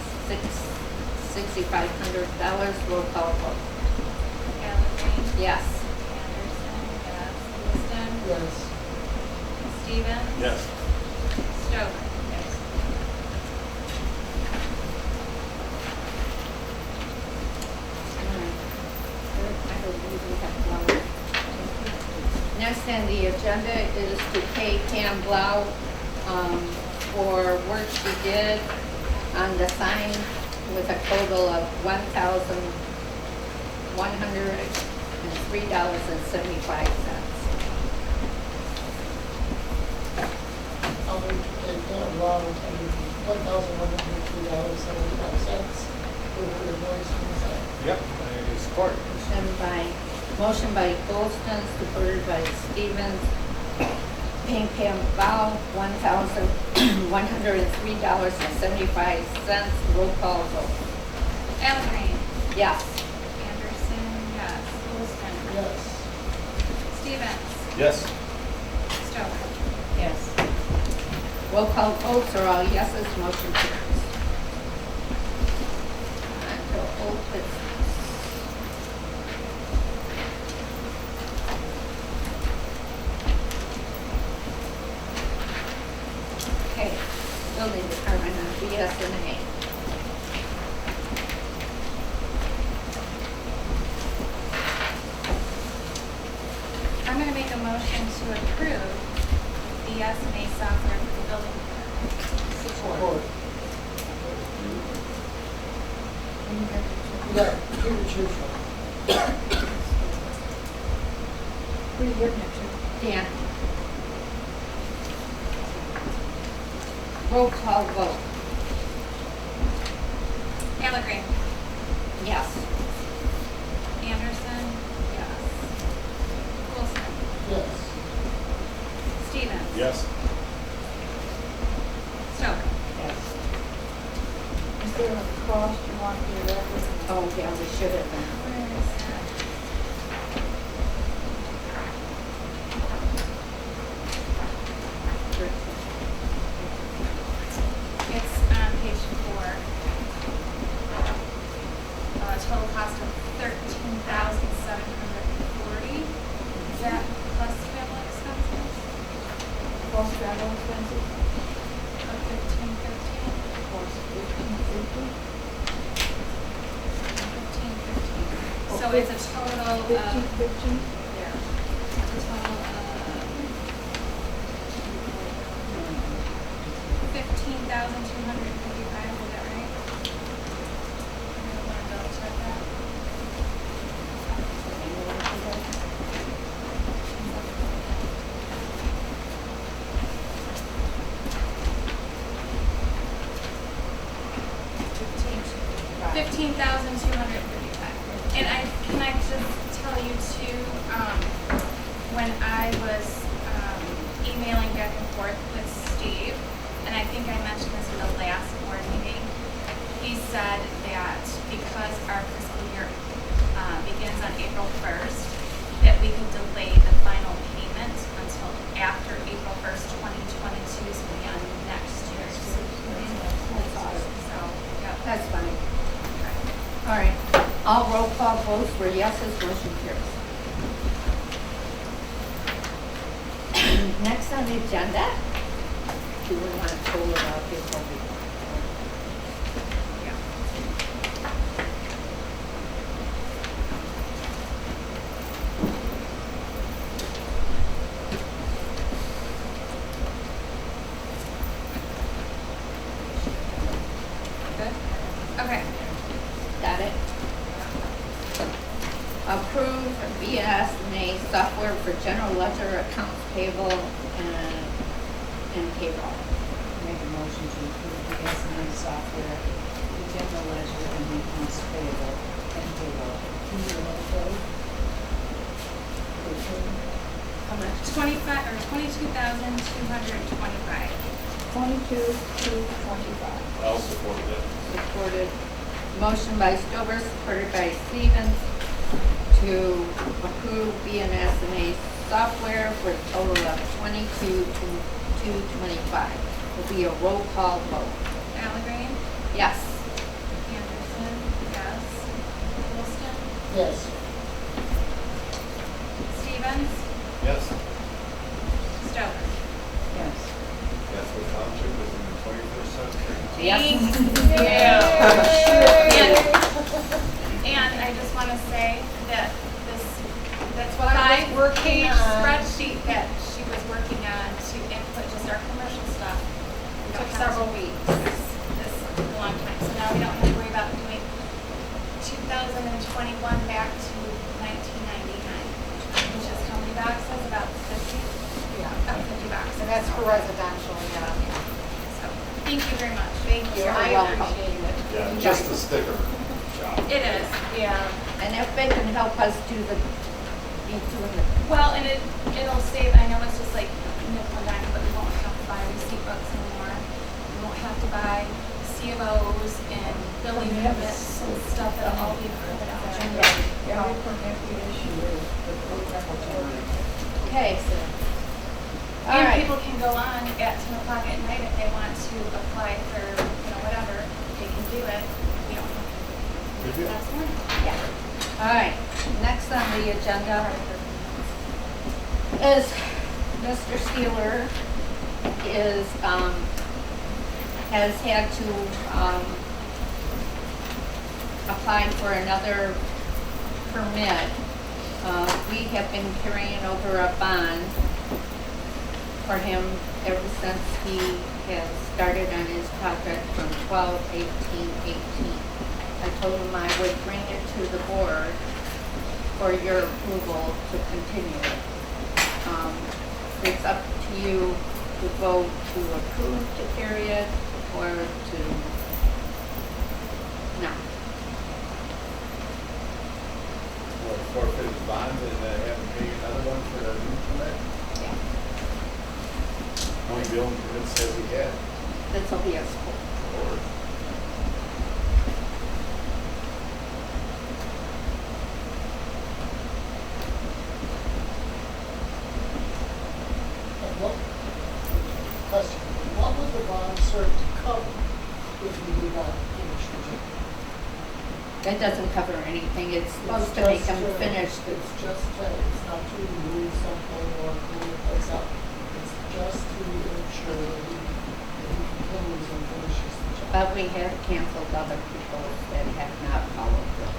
$6,500. Roll call vote. Valerie, Yes. Anderson, yes. Liston, Yes. Stevens. Yes. Stover. Yes. Next on the agenda is to pay Pam Blau for work she did on the sign with a total of $1,103.75. I'll move to pay Pam Long $1,103.75 for the invoice from the site. Yep, I support. Motion by Goldston, supported by Stevens, paying Pam Blau $1,103.75. Roll call vote. Valerie, Yes. Anderson, yes. Liston, Yes. Stevens, Yes. Stover. Yes. Roll call votes are all yeses, motion carries. On to old business. Okay, building department on BSNA. I'm gonna make a motion to approve the SMA software for the building department. Support. got two to choose from. Pretty good next year. Dan? Roll call vote. Allegra, Yes. Anderson, yes. Wilson, Yes. Stevens. Yes. Stover. Yes. Is there a cost you want to reference? Oh, yeah, we should have been. Where is that? It's on page 4. Total cost of $13,740. Is that plus travel expenses? Cost travel expenses? Or 1515? Cost $15.50. 1515. So it's a total of. $15.15? Yeah. It's a total of 15,255, is that right? I want to double check that. $15,255. And can I just tell you too, when I was emailing back and forth with Steve, and I think I mentioned this in the last board meeting, he said that because our fiscal year begins on April 1st, that we could delay the final payment until after April 1st, 2022, so be on next year's. That's awesome. So, yeah. That's fine. All right. All roll call votes were yeses, motion carries. Next on the agenda, do we want to pull it out before we? Good? Okay. Got it? Approve BS&A software for general ledger, accounts payable, and payroll. Make a motion to approve the S&A software, the general ledger, and the accounts payable and payroll. How much? 22,225. 22,225. I'll support that. Supported. Motion by Stover, supported by Stevens, to approve BNS&A software for a total of 22,225. Will be a roll call vote. Allegra, Yes. Anderson, yes. Wilson, Yes. Stevens, Yes. Stover. Yes. Casco Township is in the 21st century. Yes. And I just want to say that that's what I was working 5-page on. spreadsheet that she was working on to input just our commercial stuff. Took several weeks. This is a long time, so now we don't have to worry about doing 2021 back to 1999, which is how many boxes? About 50? Yeah. About 50 boxes. And that's for residential, yeah. So, thank you very much. Thank you, You're I welcome. appreciate it. Yeah, just a sticker job. It is. Yeah. And if they can help us do the, be doing the, Well, and it'll save, I know it's just like nickel and dime, but we won't have to buy receipt books anymore. We won't have to buy C of Os and building permits and stuff that'll all be printed out there. Every permit we issue is the repertoire. okay. All And right. people can go on at 10 o'clock at night if they want to apply for, whatever, they can do it. We don't have to. Good deal. That's one. Yeah. All right. Next on the agenda is Mr. Steeler has had to, apply for another permit. We have been carrying over a bond for him ever since he has started on his project from 12/18/18. I told him I would bring it to the board for your approval to continue it. It's up to you to vote to approve to carry it or to no. Or forfeit his bond and have him pay another one for the new permit? Yeah. How many building permits has he had? That's all he has for. Or Question, what would the bond serve to cover if we do not finish the job? That doesn't cover anything. It's supposed to It's make just him finish the. It's just, it's not to remove something or clean the place up. It's just to ensure that he continues and finishes the job. But we have canceled other people that have not followed through.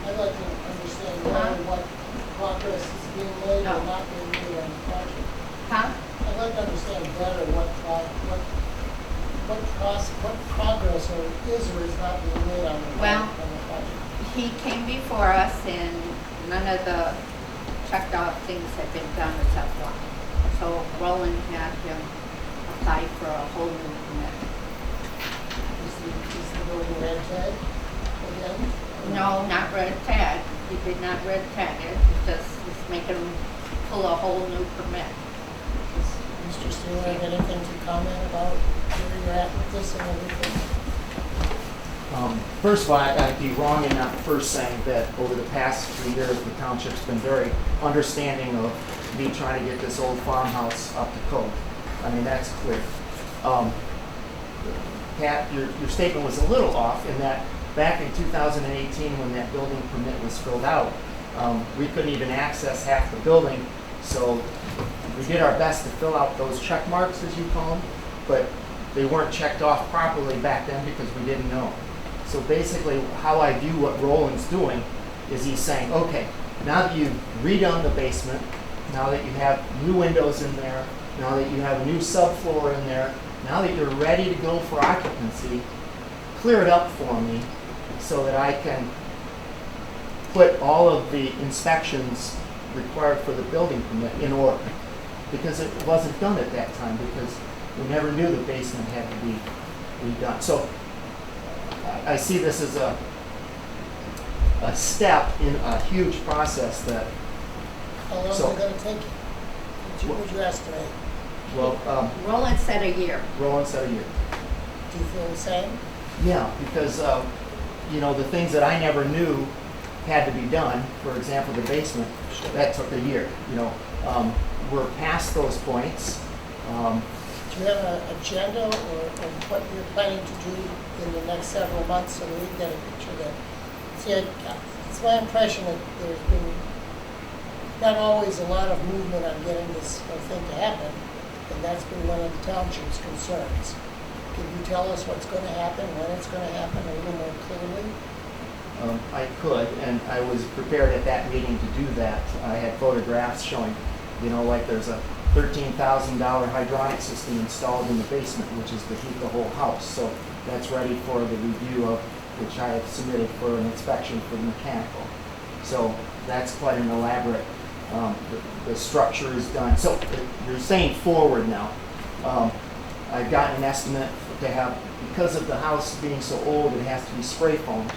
I'd like to understand better what progress is being made or not being made on the project. Huh? I'd like to understand better what progress or is not being made on the Well, project. He came before us and none of the checked off things have been done except one. So Roland had him apply for a whole new permit. Is the building red tag again? No, not red tag. He did not red tag it. It's making him pull a whole new permit. Does Mr. Steele have anything to comment about where you're at with this and everything? First of all, I'd be wrong in not first saying that over the past few years, the township's been very understanding of me trying to get this old farmhouse up to code. I mean, that's clear. Pat, your statement was a little off in that back in 2018, when that building permit was filled out, we couldn't even access half the building, so we did our best to fill out those check marks, as you call them, but they weren't checked off properly back then because we didn't know. So basically, how I view what Roland's doing is he's saying, okay, now that you've redone the basement, now that you have new windows in there, now that you have a new subfloor in there, now that you're ready to go for occupancy, clear it up for me so that I can put all of the inspections required for the building permit in order. Because it wasn't done at that time, because we never knew the basement had to be redone. So I see this as a step in a huge process that. How long is it going to take you? Would you estimate? Well, Roland said a year. Roland said a year. Do you feel the same? Yeah, because the things that I never knew had to be done. For example, the basement, that took a year. We're past those points. Do you have an agenda or what you're planning to do in the next several months so that we can get a picture of that? See, it's my impression that there's been not always a lot of movement on getting this thing to happen, and that's been one of the township's concerns. Can you tell us what's going to happen, when it's going to happen a little more clearly? I could, and I was prepared at that meeting to do that. I had photographs showing, like there's a $13,000 hydronic system installed in the basement, which is to heat the whole house. So that's ready for the review of, which I have submitted for an inspection for the mechanical. So that's quite an elaborate, the structure is done. So you're saying forward now. I've gotten an estimate to have, because of the house being so old, it has to be spray foamed.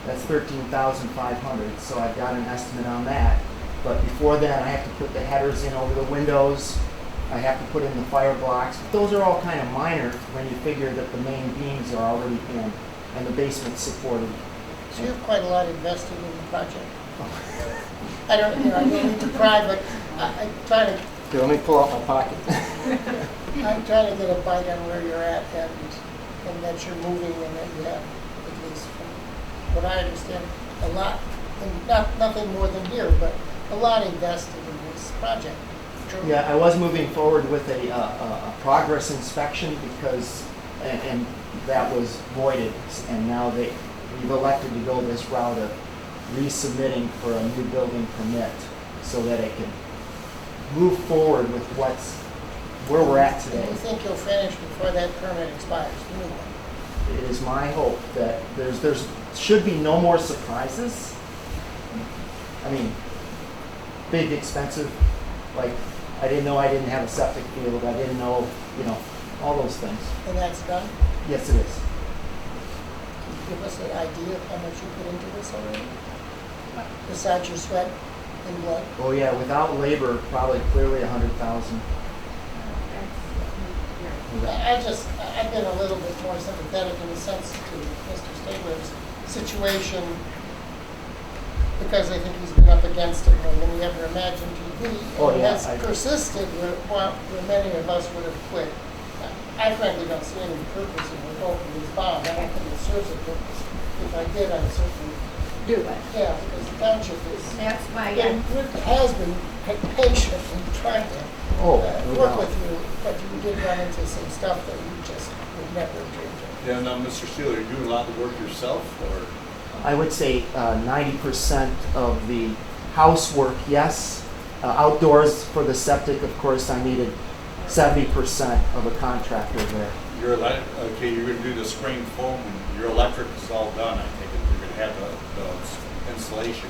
That's $13,500. So I've got an estimate on that. But before then, I have to put the headers in over the windows. I have to put in the fire blocks. But those are all kind of minor when you figure that the main beams are already in and the basement's supported. So you have quite a lot invested in the project. I don't need to pry, but I'm trying to. Here, let me pull out my pocket. I'm trying to get a bite on where you're at and that you're moving and that you have, at least from what I understand, a lot, and nothing more than here, but a lot invested in this project. Yeah, I was moving forward with a progress inspection because, and that was voided, and now we've elected to go this route of resubmitting for a new building permit so that it can move forward with where we're at today. Do you think you'll finish before that permit expires, the new one? it is my hope that there's should be no more surprises. I mean, big, expensive, like, I didn't know I didn't have a septic field, I didn't know, all those things. And that's done? Yes, it is. Can you give us an idea of how much you put into this already? Besides your sweat and blood? Oh yeah, without labor, probably clearly 100,000. I've been a little bit more sympathetic in the sense to Mr. Stabler's situation because I think he's been up against it more than he ever imagined he'd be. Oh, And yeah, has persisted where many of us would have quit. I frankly don't see any purpose in revoking his bond. I don't think it serves a purpose. If I did, I'd certainly Do it. yeah, because the township is, That's why has been patient in trying to Oh, no work doubt. with you, but you did run into some stuff that you just would never have dreamed of. Yeah, now, Mr. Steele, are you doing a lot of the work yourself, or? I would say 90% of the housework, yes. Outdoors for the septic, of course, I needed 70% of a contractor there. You're gonna do the screen foam, and your electric is all done, I think, and you're gonna have the installation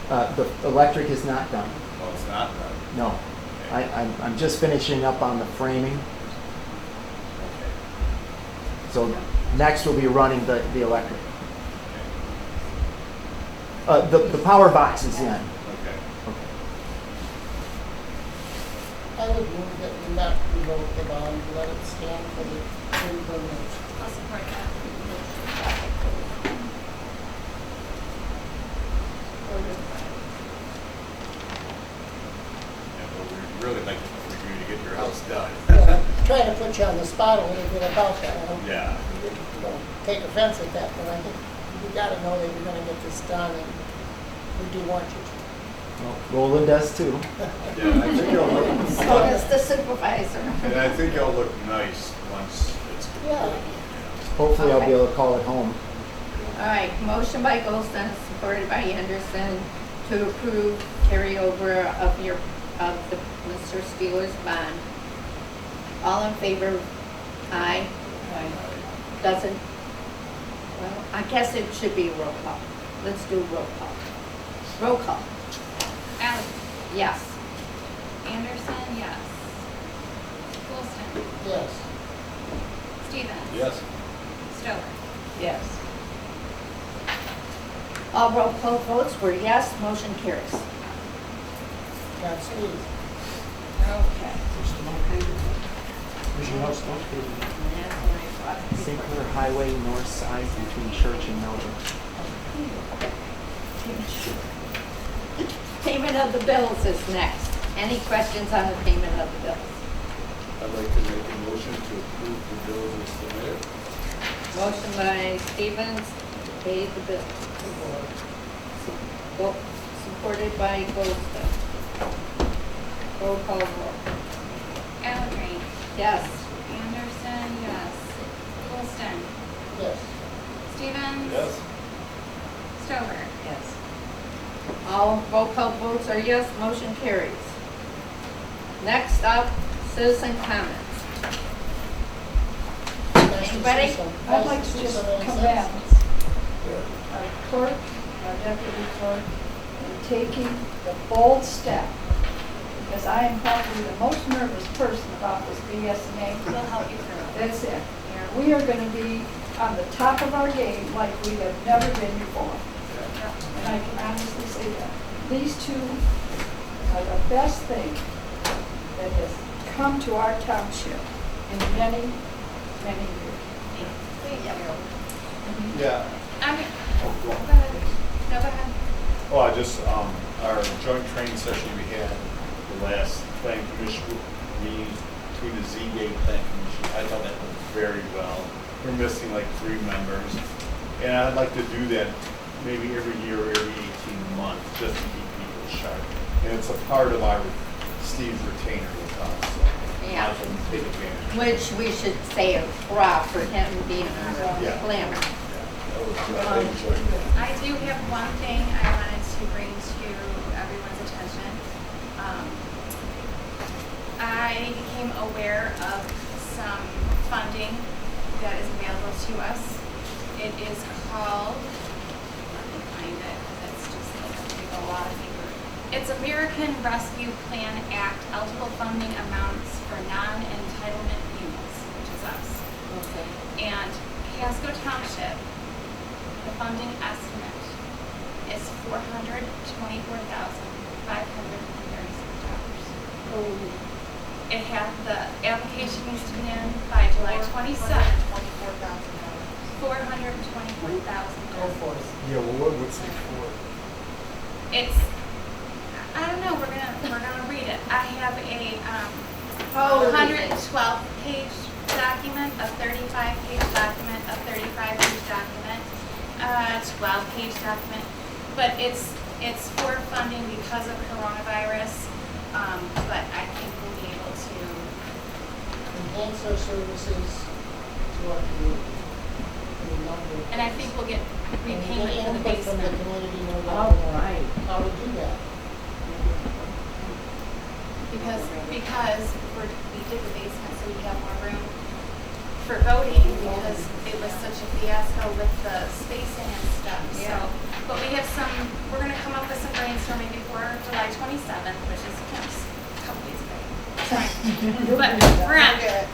done. The electric is not done. Well, it's not done. No. I'm just finishing up on the framing. So next we'll be running the electric. The power box is in. Okay. Okay. I would move that we not revoke the bond, let it stand for the improvement. I'll support that. Yeah, but we'd really like for you to get your house done. Trying to put you on the spot a little bit about that. I hope Yeah. you don't take offense at that, but I think you gotta know that you're gonna get this done, and we do want you to. Well, Roland does too. Yeah, I think you'll look, So does the supervisor. and I think you'll look nice once it's complete. Yeah. Hopefully I'll be Okay. able to call it home. All right, motion by Goldston, supported by Anderson, to approve carryover of the Mr. Steeler's bond. All in favor? Aye. Doesn't, well, I guess it should be a roll call. Let's do roll call. Roll call, Alex, yes. Anderson, yes. Wilson, Yes. Stevens. Yes. Stover. Yes. All roll call votes were yes, motion carries. That's sweet. Okay. Sinclair Highway, north side between Church and Melbourne. Payment of the bills is next. Any questions on the payment of the bills? I'd like to make a motion to approve the bills as submitted. Motion by Stevens, to pay the bill. Supported by Goldston. Roll call vote. Allen Green. Yes. Anderson, yes. Wilson. Yes. Stevens. Yes. Stover. Yes. All roll call votes are yes, motion carries. Next up, citizen comments. Anybody? I'd like to just commend our clerk, our deputy clerk, in taking the bold step, because I am probably the most nervous person about this BSNA. We'll help you through it. That's it. And we are going to be on the top of our game like we have never been before. And I can honestly say that. These two are the best thing that has come to our township in many, many years. Thank you. Yeah. Go ahead. No, go ahead. Oh, I just, our joint training session we had, the last planning commission meeting between the Z-Gate planning commission, I thought that went very well. We're missing like 3 members. And I'd like to do that maybe every year or every 18 months, just to keep people sharp. And it's a part of our Steve's retainer with us, so Yeah. I can take advantage. Which we should say a hurrah for him being our Yeah. planner. That was good. I enjoyed it. I do have one thing I wanted to bring to everyone's attention. I became aware of some funding that is available to us. It is called, let me find it, because it's just like a big a lot of paper. It's American Rescue Plan Act, eligible funding amounts for non-entitlement units, which is us. Okay. And Casco Township, the funding estimate is $424,536. It had, the application needs to be in by July 27th. $424,000. Go for it. Yeah, well, what's it for? It's, I don't know, we're gonna read it. I have a, Oh, 112-page document, a 35-page document, a 35-page document, a 12-page document. But it's for funding because of coronavirus, but I think we'll be able to, Enhance our services to our community. In a number of and I think we'll get ways. And repayment get for the input from the basement. community, no All doubt, right. how to do that. Because we did the basement so we have more room for voting, because it was such a fiasco with the spacing and stuff, so. But we have we're gonna come up with some brainstorming before July 27th, which is, a couple days away. But we're on it.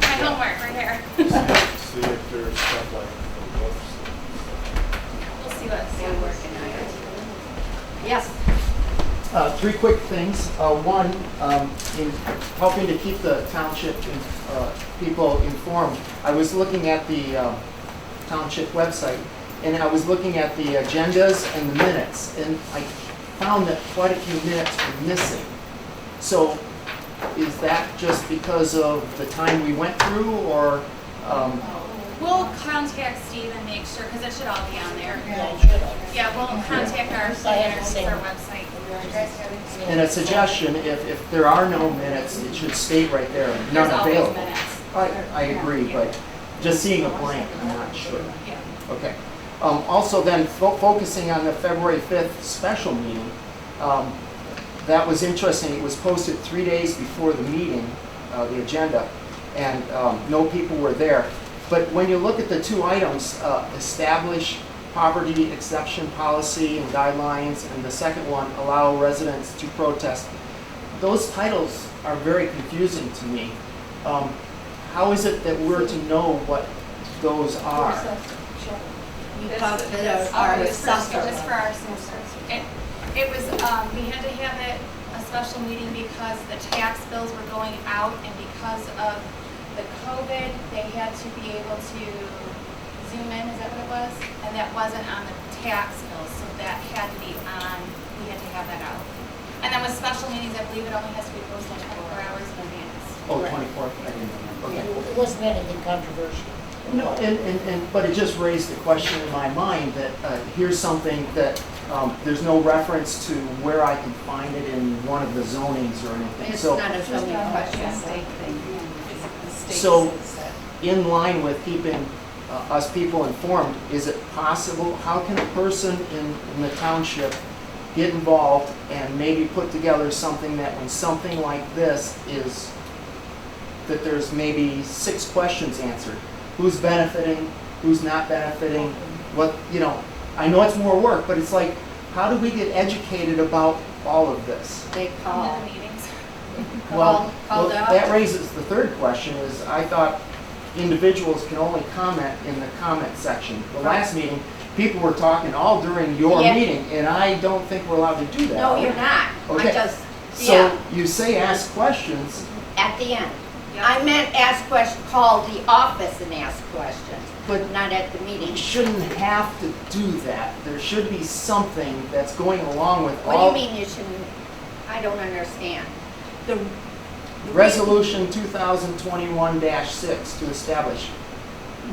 My homework right here. See if there's stuff like the roofs. We'll see what's working on it. Yes. Three quick things. One, in helping to keep the township people informed, I was looking at the township website, and I was looking at the agendas and the minutes, and I found that quite a few minutes were missing. So is that just because of the time we went through, or? We'll contact Steve and make sure, because it should all be on there. Yeah, it should have. Yeah, we'll contact our planners, our website. And a suggestion, if there are no minutes, it should state right there, none There's always available. minutes. I agree, but just seeing a blank, I'm not sure. Yeah. Okay. Also then, focusing on the February 5th special meeting, that was interesting. It was posted 3 days before the meeting, the agenda, and no people were there. But when you look at the two items, establish poverty exception policy and guidelines, and the second one, allow residents to protest, those titles are very confusing to me. How is it that we're to know what those are? You talked to our It was assessor. for our assessors. It was, we had to have it, a special meeting, because the tax bills were going out, and because of the COVID, they had to be able to Zoom in, is that what it was? And that wasn't on the tax bills, so that had to be on, we had to have that out. And then with special meetings, I believe it only has to be posted 24 hours in advance. Oh, 24th, I didn't know. Okay. It wasn't anything controversial. No, but it just raised the question in my mind that here's something that there's no reference to where I can find it in one of the zonings or anything. It's So, not a zoning question. so in line with keeping us people informed, is it possible, how can a person in the township get involved and maybe put together something that when something like this is, that there's maybe 6 questions answered? Who's benefiting, who's not benefiting, what, I know it's more work, but it's like, how do we get educated about all of this? They Come call. to the meetings. Well, Called out. that raises the third question is, I thought individuals can only comment in the comment section. The last meeting, people were talking all during your Yeah. meeting, and I don't think we're allowed to do that. No, are we? you're not. Okay. I just, So you say ask questions, at the end. Yeah. I meant ask question, call the office and ask questions, but not at the meeting. you shouldn't have to do that. There should be something that's going along with What all. do you mean you shouldn't? I don't understand. The Resolution 2021-6 to establish.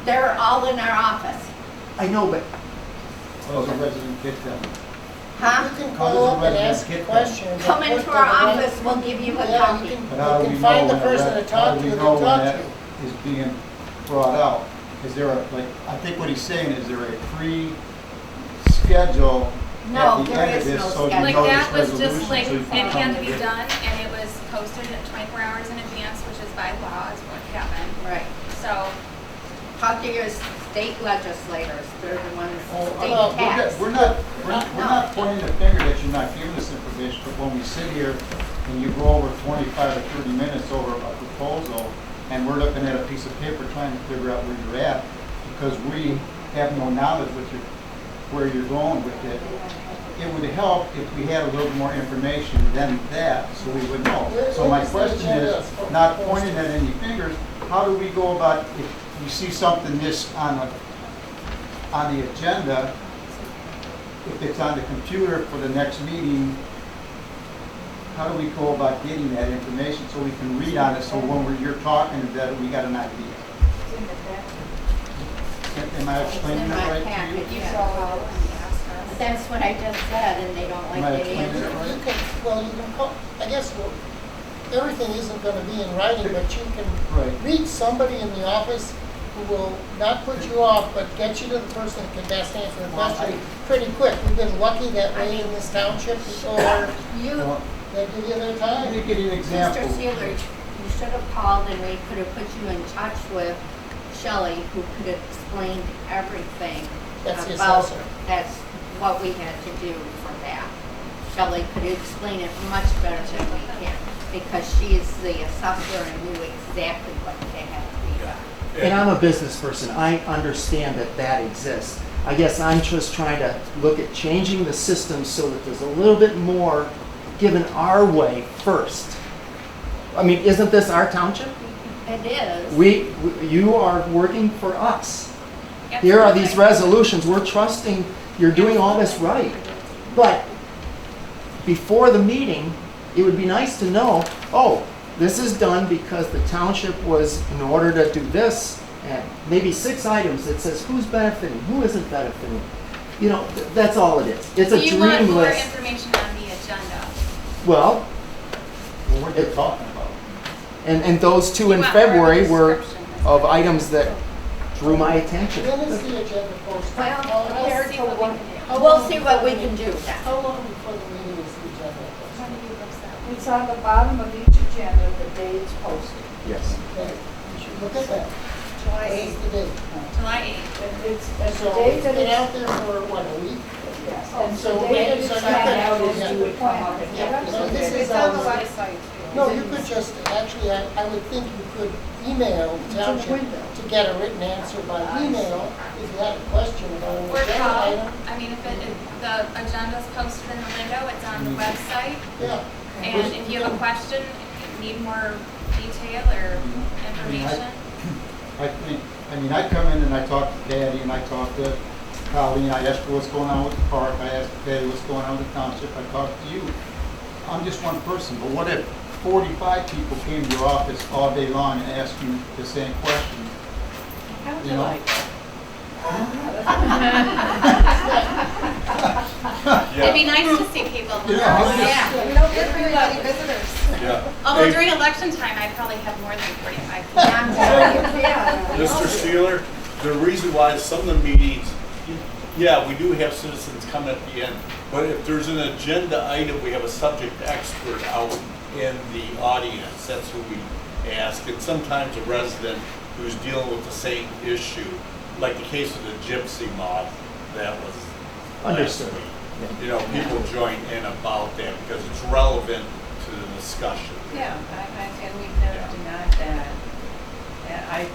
They're all in our office. I know, but How does a resident get them? Huh? You can How call does a up and resident ask get a that? question. and Come put into the our name- office, we'll give you a Yeah, copy. But how do you we can know find the when a person to res- talk how to do we that know when talked that to? is being brought out? Is there a, I think what he's saying, is there a pre-schedule No, at the there end of is this, no so you schedule. Like know that this was just resolution, like, so you it can had come to be get- done, and it was posted at 24 hours in advance, which is by law, is what happened. Right. So talk to your state legislators, they're the ones, state Well, tax. we're not pointing the finger that you're not giving us information, but when we sit here and you go over 25 or 30 minutes over a proposal, and we're looking at a piece of paper trying to figure out where you're at, because we have no knowledge where you're going with it, it would help if we had a little more information than that, so we would know. So my question is, not pointing at any fingers, how do we go about, if you see something this on the agenda, if it's on the computer for the next meeting, how do we go about getting that information so we can read on it, so when you're talking, that we got an idea? Am I explaining In that my right to packet, you? yeah. That's what I just said, and they don't Am I like the explaining it answer. right? You can, well, you can call, I guess, well, everything isn't gonna be in writing, but you can Right. reach somebody in the office who will not put you off, but get you to the person that can best answer the question pretty quick. We've been lucky that way in this township, people are, You, they give you their Let time. me give you an example. Mr. Sealer, you should have called and we could have put you in touch with Shelley, who could have explained everything That's the about, assessor. that's what we had to do for that. Shelley could explain it much better than we can, because she is the assessor and knew exactly what they had to be done. And I'm a business person, I understand that that exists. I guess I'm just trying to look at changing the system so that there's a little bit more given our way first. I mean, isn't this our township? It is. You are working for us. Here are these resolutions, we're trusting you're doing all this right. But before the meeting, it would be nice to know, oh, this is done because the township was, in order to do this, and maybe 6 items that says who's benefiting, who isn't benefiting. You know, that's all it is. It's So a you want dream more list. information on the agenda? Well, What we're talking about. and those 2 in You want more of a February were description. of items that drew my attention. When is the agenda posted? Well, How- we'll see what we can do. how We'll long see before what we the can meeting- do then. How long before the meeting is the agenda posted? It's on the bottom of each agenda, the day it's posted. Yes. Okay, you should look at that. July What is the date? July 8th. And it's the So day it's that been it's, out there for, what, a week? yes, Oh, and so the we day that can- it's so sent you out could- is yeah. you would come up and Yeah, get so it. this is It's on the website. No, you could just, actually, I would think you could email township to get a written answer by email if you had a question about an Or agenda call. item. I mean, if the agenda's posted in the window, it's on the website. Yeah. And if you have a question, need more detail or information, I mean, I come in and I talk to Patty and I talk to Colleen, I ask her what's going on with the park, I ask Patty what's going on with the township, I talk to you. I'm just one person, but what if 45 people came to your office all day long and asked you the same question? How would You you know? like that? it'd be nice to see people. Yeah, I'm just- Yeah. We don't get very many visitors. Yeah. Although Hey, during election time, I probably have more than 45 people. I'm telling you, yeah. Mr. Steeler, the reason why some of the meetings, yeah, we do have citizens come at the end, but if there's an agenda item, we have a subject expert out in the audience, that's who we ask, and sometimes a resident who's dealing with the same issue, like the case of the gypsy mob, that was last Understood. week. You know, people join in about that because it's relevant to the discussion. Yeah, and we've never denied that. And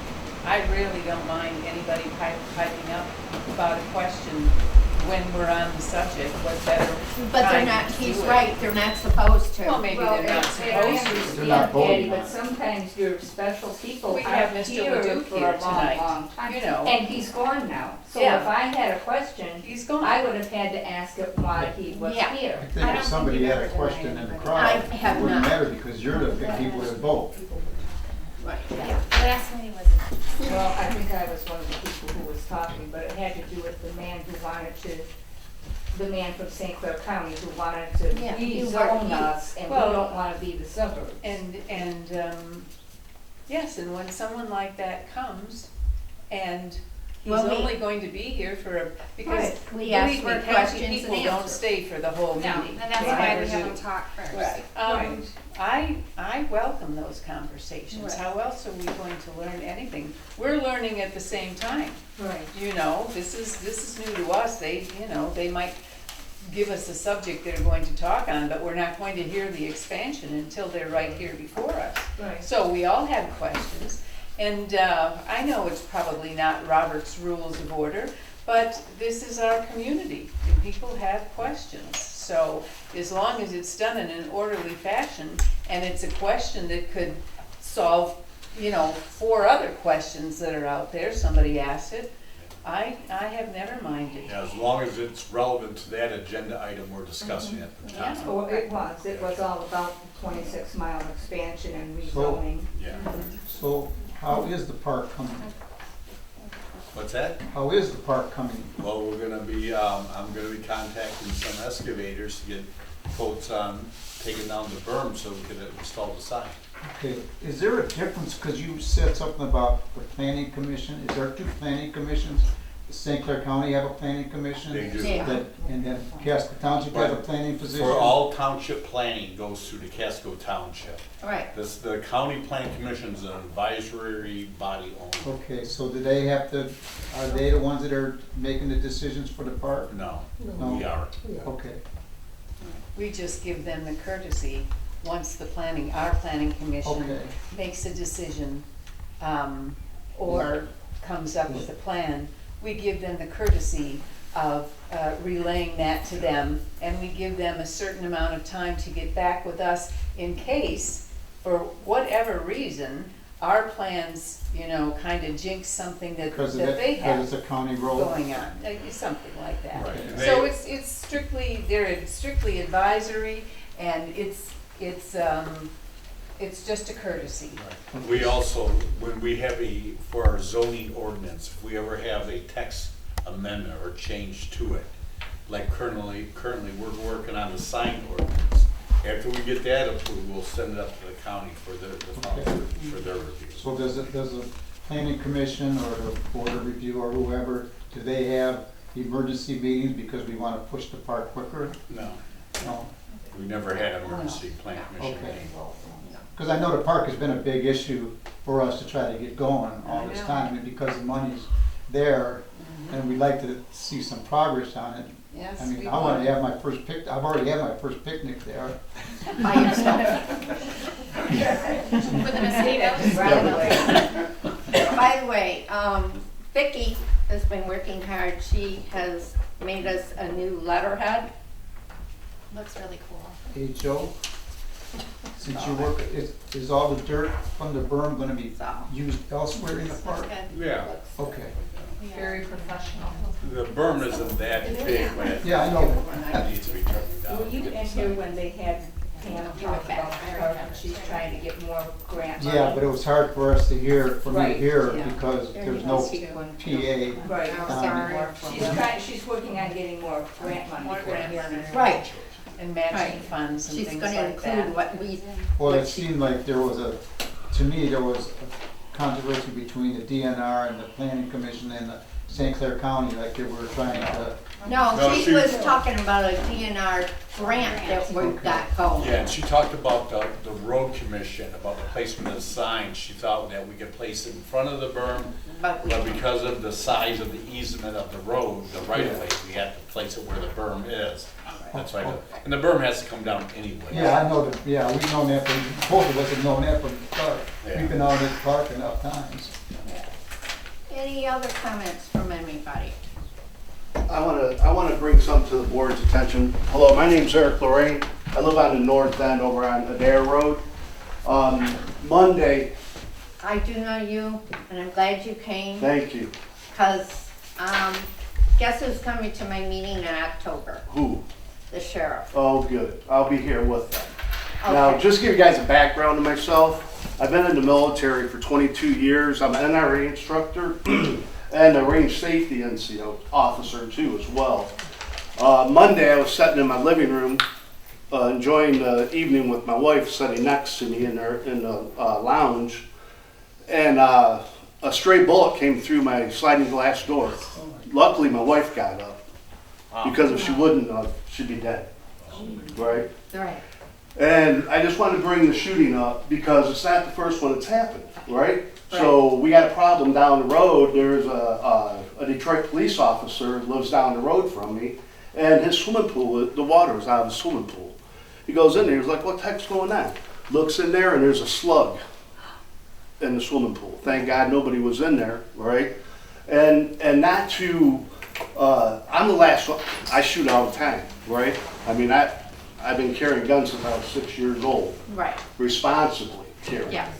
I really don't mind anybody piping up about a question when we're on the subject, what better But they're time not, to he's do it. right, they're not supposed to. Well, maybe they're not supposed to. They're not understand, voting Patty, on but it. sometimes your special people We are have Mr. here Leduc for here a long, tonight, long time. you know. And he's gone now. So Yeah. if I had a question, He's gone. I would have had to ask him why he was Yeah. here. I think if somebody had a question in the crowd, I it have wouldn't not. matter because you're the people that vote. Right. Yeah, last meeting was. Well, I think I was one of the people who was talking, but it had to do with the man who wanted to, the man from St. Clair County who wanted Yeah, to he rezone were- us, and we Well- don't wanna be the suburbs. And yes, and when someone like that comes and He's Well, we- only going to be here for, because Right. We ask believe me, for happy questions and people don't answers. stay for the whole No, meeting. and that's They why never we have do. them talk first. Right. I welcome those conversations. Right. How else are we going to learn anything? We're learning at the same time. Right. You know, this is new to us. They might give us a subject they're going to talk on, but we're not going to hear the expansion until they're right here before us. Right. So we all have questions, and I know it's probably not Robert's Rules of Order, but this is our community, and people have questions. So as long as it's done in an orderly fashion, and it's a question that could solve, 4 other questions that are out there, somebody asked it, I have never minded. Yeah, as long as it's relevant to that agenda item we're discussing at the time. Oh, it was all about the 26-mile expansion and So- rezoning. Yeah. So how is the park coming? What's that? How is the park coming? Well, we're gonna be, I'm gonna be contacting some excavators to get quotes on taking down the berm so we can install the sign. Okay, is there a difference, because you said something about the planning commission, is there 2 planning commissions? Does St. Clair County have a planning commission? They do. Yeah. And then Casco Township has a planning position? For all township planning goes through the Casco Township. Right. The county planning commission is an advisory body only. Okay, so do they have to, are they the ones that are making the decisions for the park? No, No. we are. Okay. We just give them the courtesy, once our planning commission Okay. makes a decision, or comes up with a plan, we give them the courtesy of relaying that to them, and we give them a certain amount of time to get back with us in case, for whatever reason, our plans, kind of jinx something that Because they have it's a county road? going on, something like that. Right, and So they- it's strictly, they're strictly advisory, and it's just a courtesy. We also, when we have for our zoning ordinance, if we ever have a text amendment or change to it, like currently we're working on the sign ordinance. After we get that approved, we'll send it up to the county for their review. So does the planning commission or the board of review or whoever, do they have emergency meetings because we want to push the park quicker? No, No? we never had an emergency plan commission Okay. meeting. Because I know the park has been a big issue for us to try to get going all this I know. time, and because the money's there, and we'd like to see some progress on it. Yes, I mean, we I want want. to have my first I've already had my first picnic there. By yourself. With the mosquitoes. By the way, Vicki has been working hard. She has made us a new letterhead. Looks really cool. Hey, Joe, since you work, is all the dirt from the berm going to be used elsewhere in the park? Yeah, Okay. Very professional. the berm isn't that big, but Yeah, I know. it needs to be turned Were down. you in here when they had Hannah talk about the park, and she's trying to get more grant money? Yeah, but it was hard for us to hear, for me to Right, hear, yeah. because there's no PA. Right. Um, She's working on getting more grant money. More grant money. Right. And matching Right. funds and She's things gonna like include that. what we, Well, it seemed like there was to me, there was a controversy between the DNR and the planning commission and the St. Clair County, like they were trying to, no, No, she she- was talking about a DNR grant that we've got going. Yeah, and she talked about the road commission, about the placement of the sign. She thought that we could place it in front of the berm, But we, but because of the size of the easement of the road, the right of way, we had to place it where the berm is. That's why, and the berm has to come down anyway. yeah, I know that, yeah, we've known that from, both of us have known that from the start. Yeah. We've been out at the park enough times. any other comments from anybody? I want to bring something to the board's attention. Hello, my name's Eric Lorraine. I live on the north end over on Adair Road. Monday, I do know you, and I'm glad you came, thank you. because, guess who's coming to my meeting in October? Who? The sheriff. Oh, good. I'll be here with them. Now, Okay. just to give you guys a background to myself, I've been in the military for 22 years. I'm an NRA instructor and a range safety NCO officer too as well. Monday, I was sitting in my living room enjoying the evening with my wife sitting next to me in the lounge. And a stray bullet came through my sliding glass door. Luckily, my wife got up, because if she wouldn't, she'd be dead, right? Right. And I just wanted to bring the shooting up because it's not the first one that's happened, right? So we got a problem down the road. There's a Detroit police officer who lives down the road from me, and his swimming pool, the water was out of the swimming pool. He goes in there, he's like, what the heck's going on? Looks in there and there's a slug in the swimming pool. Thank God nobody was in there, right? And not to, I'm the last one, I shoot all the time, right? I mean, I've been carrying guns since I was 6 years old. Right. Responsibly carrying. Yes.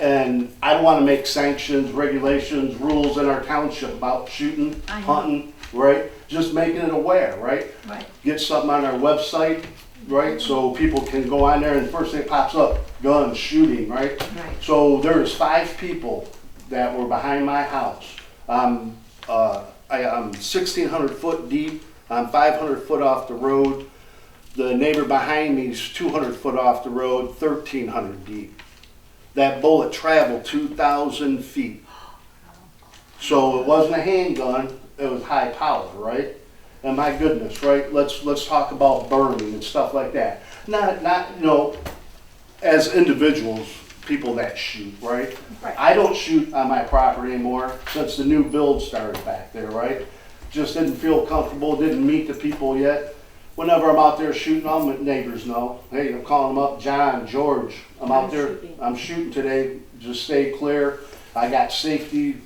And I don't want to make sanctions, regulations, rules in our township about shooting, I know. hunting, right? Just making it aware, right? Right. Get something on our website, right? So people can go on there and the first thing that pops up, guns, shooting, right? Right. So there's 5 people that were behind my house. I'm 1,600 foot deep. I'm 500 foot off the road. The neighbor behind me is 200 foot off the road, 1,300 deep. That bullet traveled 2,000 feet. So it wasn't a handgun, it was high power, right? And my goodness, right? Let's talk about burning and stuff like that. Not you know, as individuals, people that shoot, right? Right. I don't shoot on my property anymore since the new build started back there, right? Just didn't feel comfortable, didn't meet the people yet. Whenever I'm out there shooting, all my neighbors know. Hey, I'm calling them up, John, George, I'm out there, I'm shooting today, just stay clear. I got safety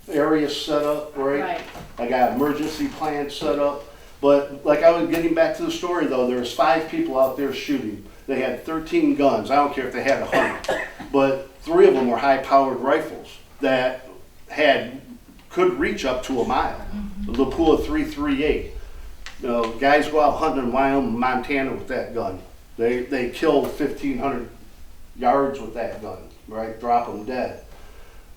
areas set up, right? Right. I got emergency plans set up. But like I was getting back to the story though, there was 5 people out there shooting. They had 13 guns, I don't care if they had 100. But 3 of them were high-powered rifles that could reach up to a mile. The Lapua 338. You know, guys go out hunting in Wyoming, Montana with that gun. They kill 1,500 yards with that gun, right? Drop them dead.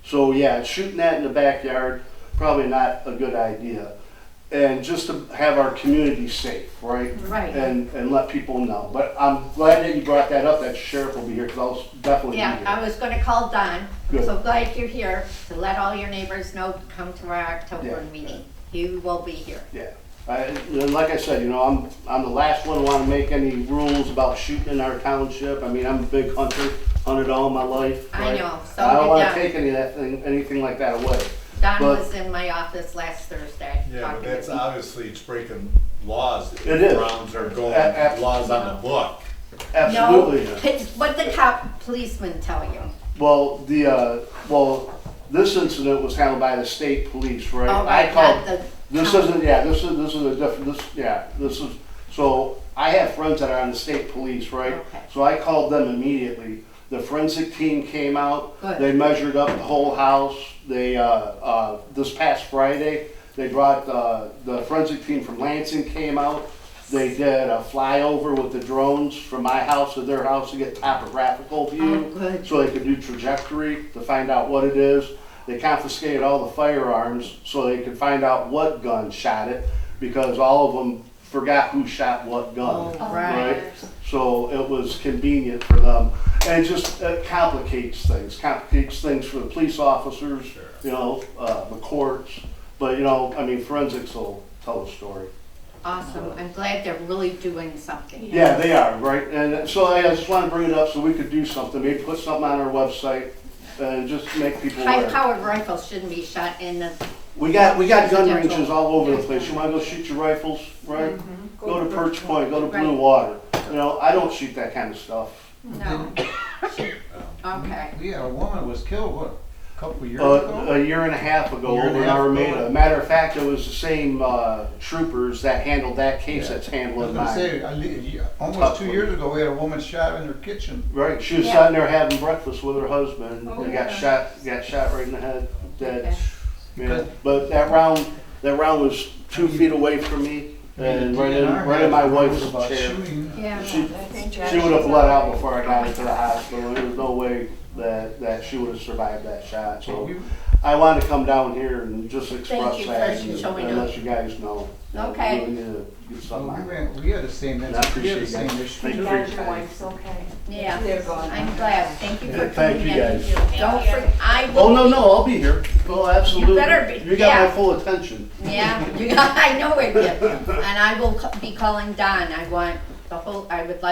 So yeah, shooting that in the backyard, probably not a good idea. And just to have our community safe, right? Right. And let people know. But I'm glad that you brought that up, that sheriff will be here, because I'll definitely be Yeah, here. I was gonna call Don. Good. So glad you're here to let all your neighbors know to come to our October Yeah. meeting. You will be here. Yeah. And like I said, you know, I'm the last one to want to make any rules about shooting in our township. I mean, I'm a big hunter, hunted all my life. I right? know, so I don't did want Don. to take anything like that away. Don But- was in my office last Thursday. Yeah, talking but to that's me. obviously, it's breaking laws. If It is. Browns are going, A- laws on the book. Absolutely. No, it's what the cop policemen tell you. Well, this incident was handled by the state police, right? Oh, I right, called. not the This county. isn't. Yeah, this is a different. This is. So I have friends that are on the state police, right? Okay. So I called them immediately. The forensic team came out. Good. They measured up the whole house. They this past Friday they brought the forensic team from Lansing came out. They did a flyover with the drones from my house to their house to get topographical view. Oh, good. So they could do trajectory to find out what it is. They confiscated all the firearms so they could find out what gun shot it, because all of them forgot who shot what gun. Oh, right. So it was convenient for them. And it complicates things for the police officers, you know, the courts. But, you know, I mean, forensics will tell a story. Awesome. I'm glad they're really doing something. Yeah, they are, right? And so I just want to bring it up so we could do something, maybe put something on our website and just make people aware. High-powered rifles shouldn't be shot in the. We got gun Residential. ranges all over the place. You want to go shoot your rifles, right? Go to Perch Point, go to Blue Right. Water. You know, I don't shoot that kind of stuff. No. Okay. We had a woman was killed, what, a couple of years ago? A year and a half ago Year and over a in half ago. Armada. Matter of fact, it was the same troopers that handled that case that's I was handling gonna mine. say, almost 2 years ago, we had a woman shot in her kitchen. Right, she was Yeah. sitting there having breakfast with her husband Oh, and yeah. got shot right in the head, dead. Okay. Yeah. But that round was 2 feet away from me and right in my wife's About chair. shooting. Yeah. She would have bled out before I got into the hospital. There was no way that she would have survived that shot. So I wanted to come down here and just express Thank you for that and showing and up. let you guys know. Okay. We need to get something on it. We had the same, And I appreciate the same that. issue. Thank you for your time. okay. Yeah, They're gone. I'm glad. Thank you for Yeah, thank coming you, in. guys. Don't forget, I will. Oh, no, no, I'll be here. Oh, absolutely. You better be. You got my Yeah. full attention. Yeah, you got, I know it did. And I will be calling Don. I want the whole, I would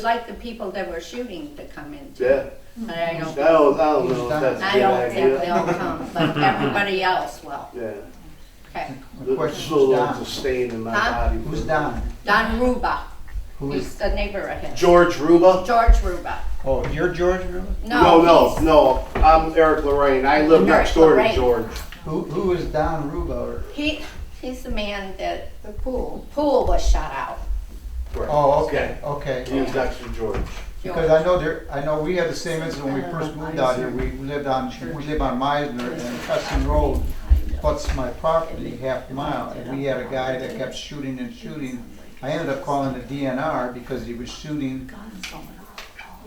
like the people that were shooting to come in too. Yeah. But I I don't, don't know if that's a I good don't think idea. they'll come, but everybody else will. Yeah. Okay. My question, Still a who's little Don? stain in my Huh? body. Who's Don? Don Ruba, Who he's is, the neighbor of his. George Ruba? George Ruba. oh, you're George, really? No, he's- No, I'm Eric Lorraine. I live Eric next door to Lorraine. George. Who is Don Ruba? Or- He's the man that The pool. pool was shot out. Oh, okay, okay. He was next to George. Because I know we had the same incident when we first moved out here. We live on Meisner and Custom Road, butts my property half a mile. And we had a guy that kept shooting and shooting. I ended up calling the DNR because he was shooting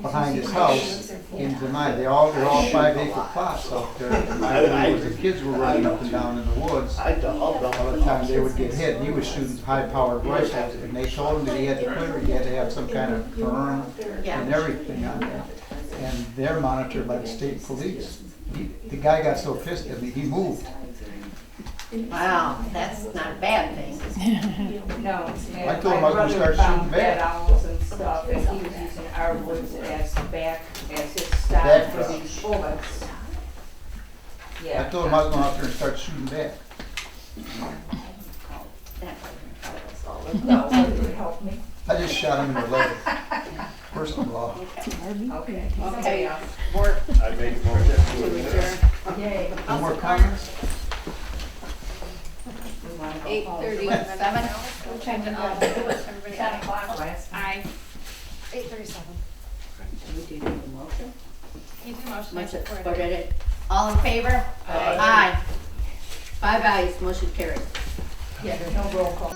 behind his house into mine. They're all 5-acre plots out there. And the kids were running up and down in the woods. I don't All the time they would get hit. He was shooting high-powered rifles, and they told him that he had to clear. He had to have some kind of berm and everything on there. And they're monitored by the state police. The guy got so pissed at me, he moved. Wow, that's not a bad thing. No, I and told him my I was gonna brother start found shooting back. dead owls and stuff, and he was using our woods as his stock Back for drop. these bullets. I Yeah. told him I was going out there and start shooting back. No, it would help me. I just shot him in the leg, first of all. Okay. Okay, work I make a motion to to adjourn. Yay. Any more comments? We wanna go home. 8:37. What time did everybody? 10 o'clock last. Aye. 8:37. We did the motion. You do motion, I Much support it. supported it. All in favor? Aye. 5 ayes, motion carries. Yeah, there's no roll call.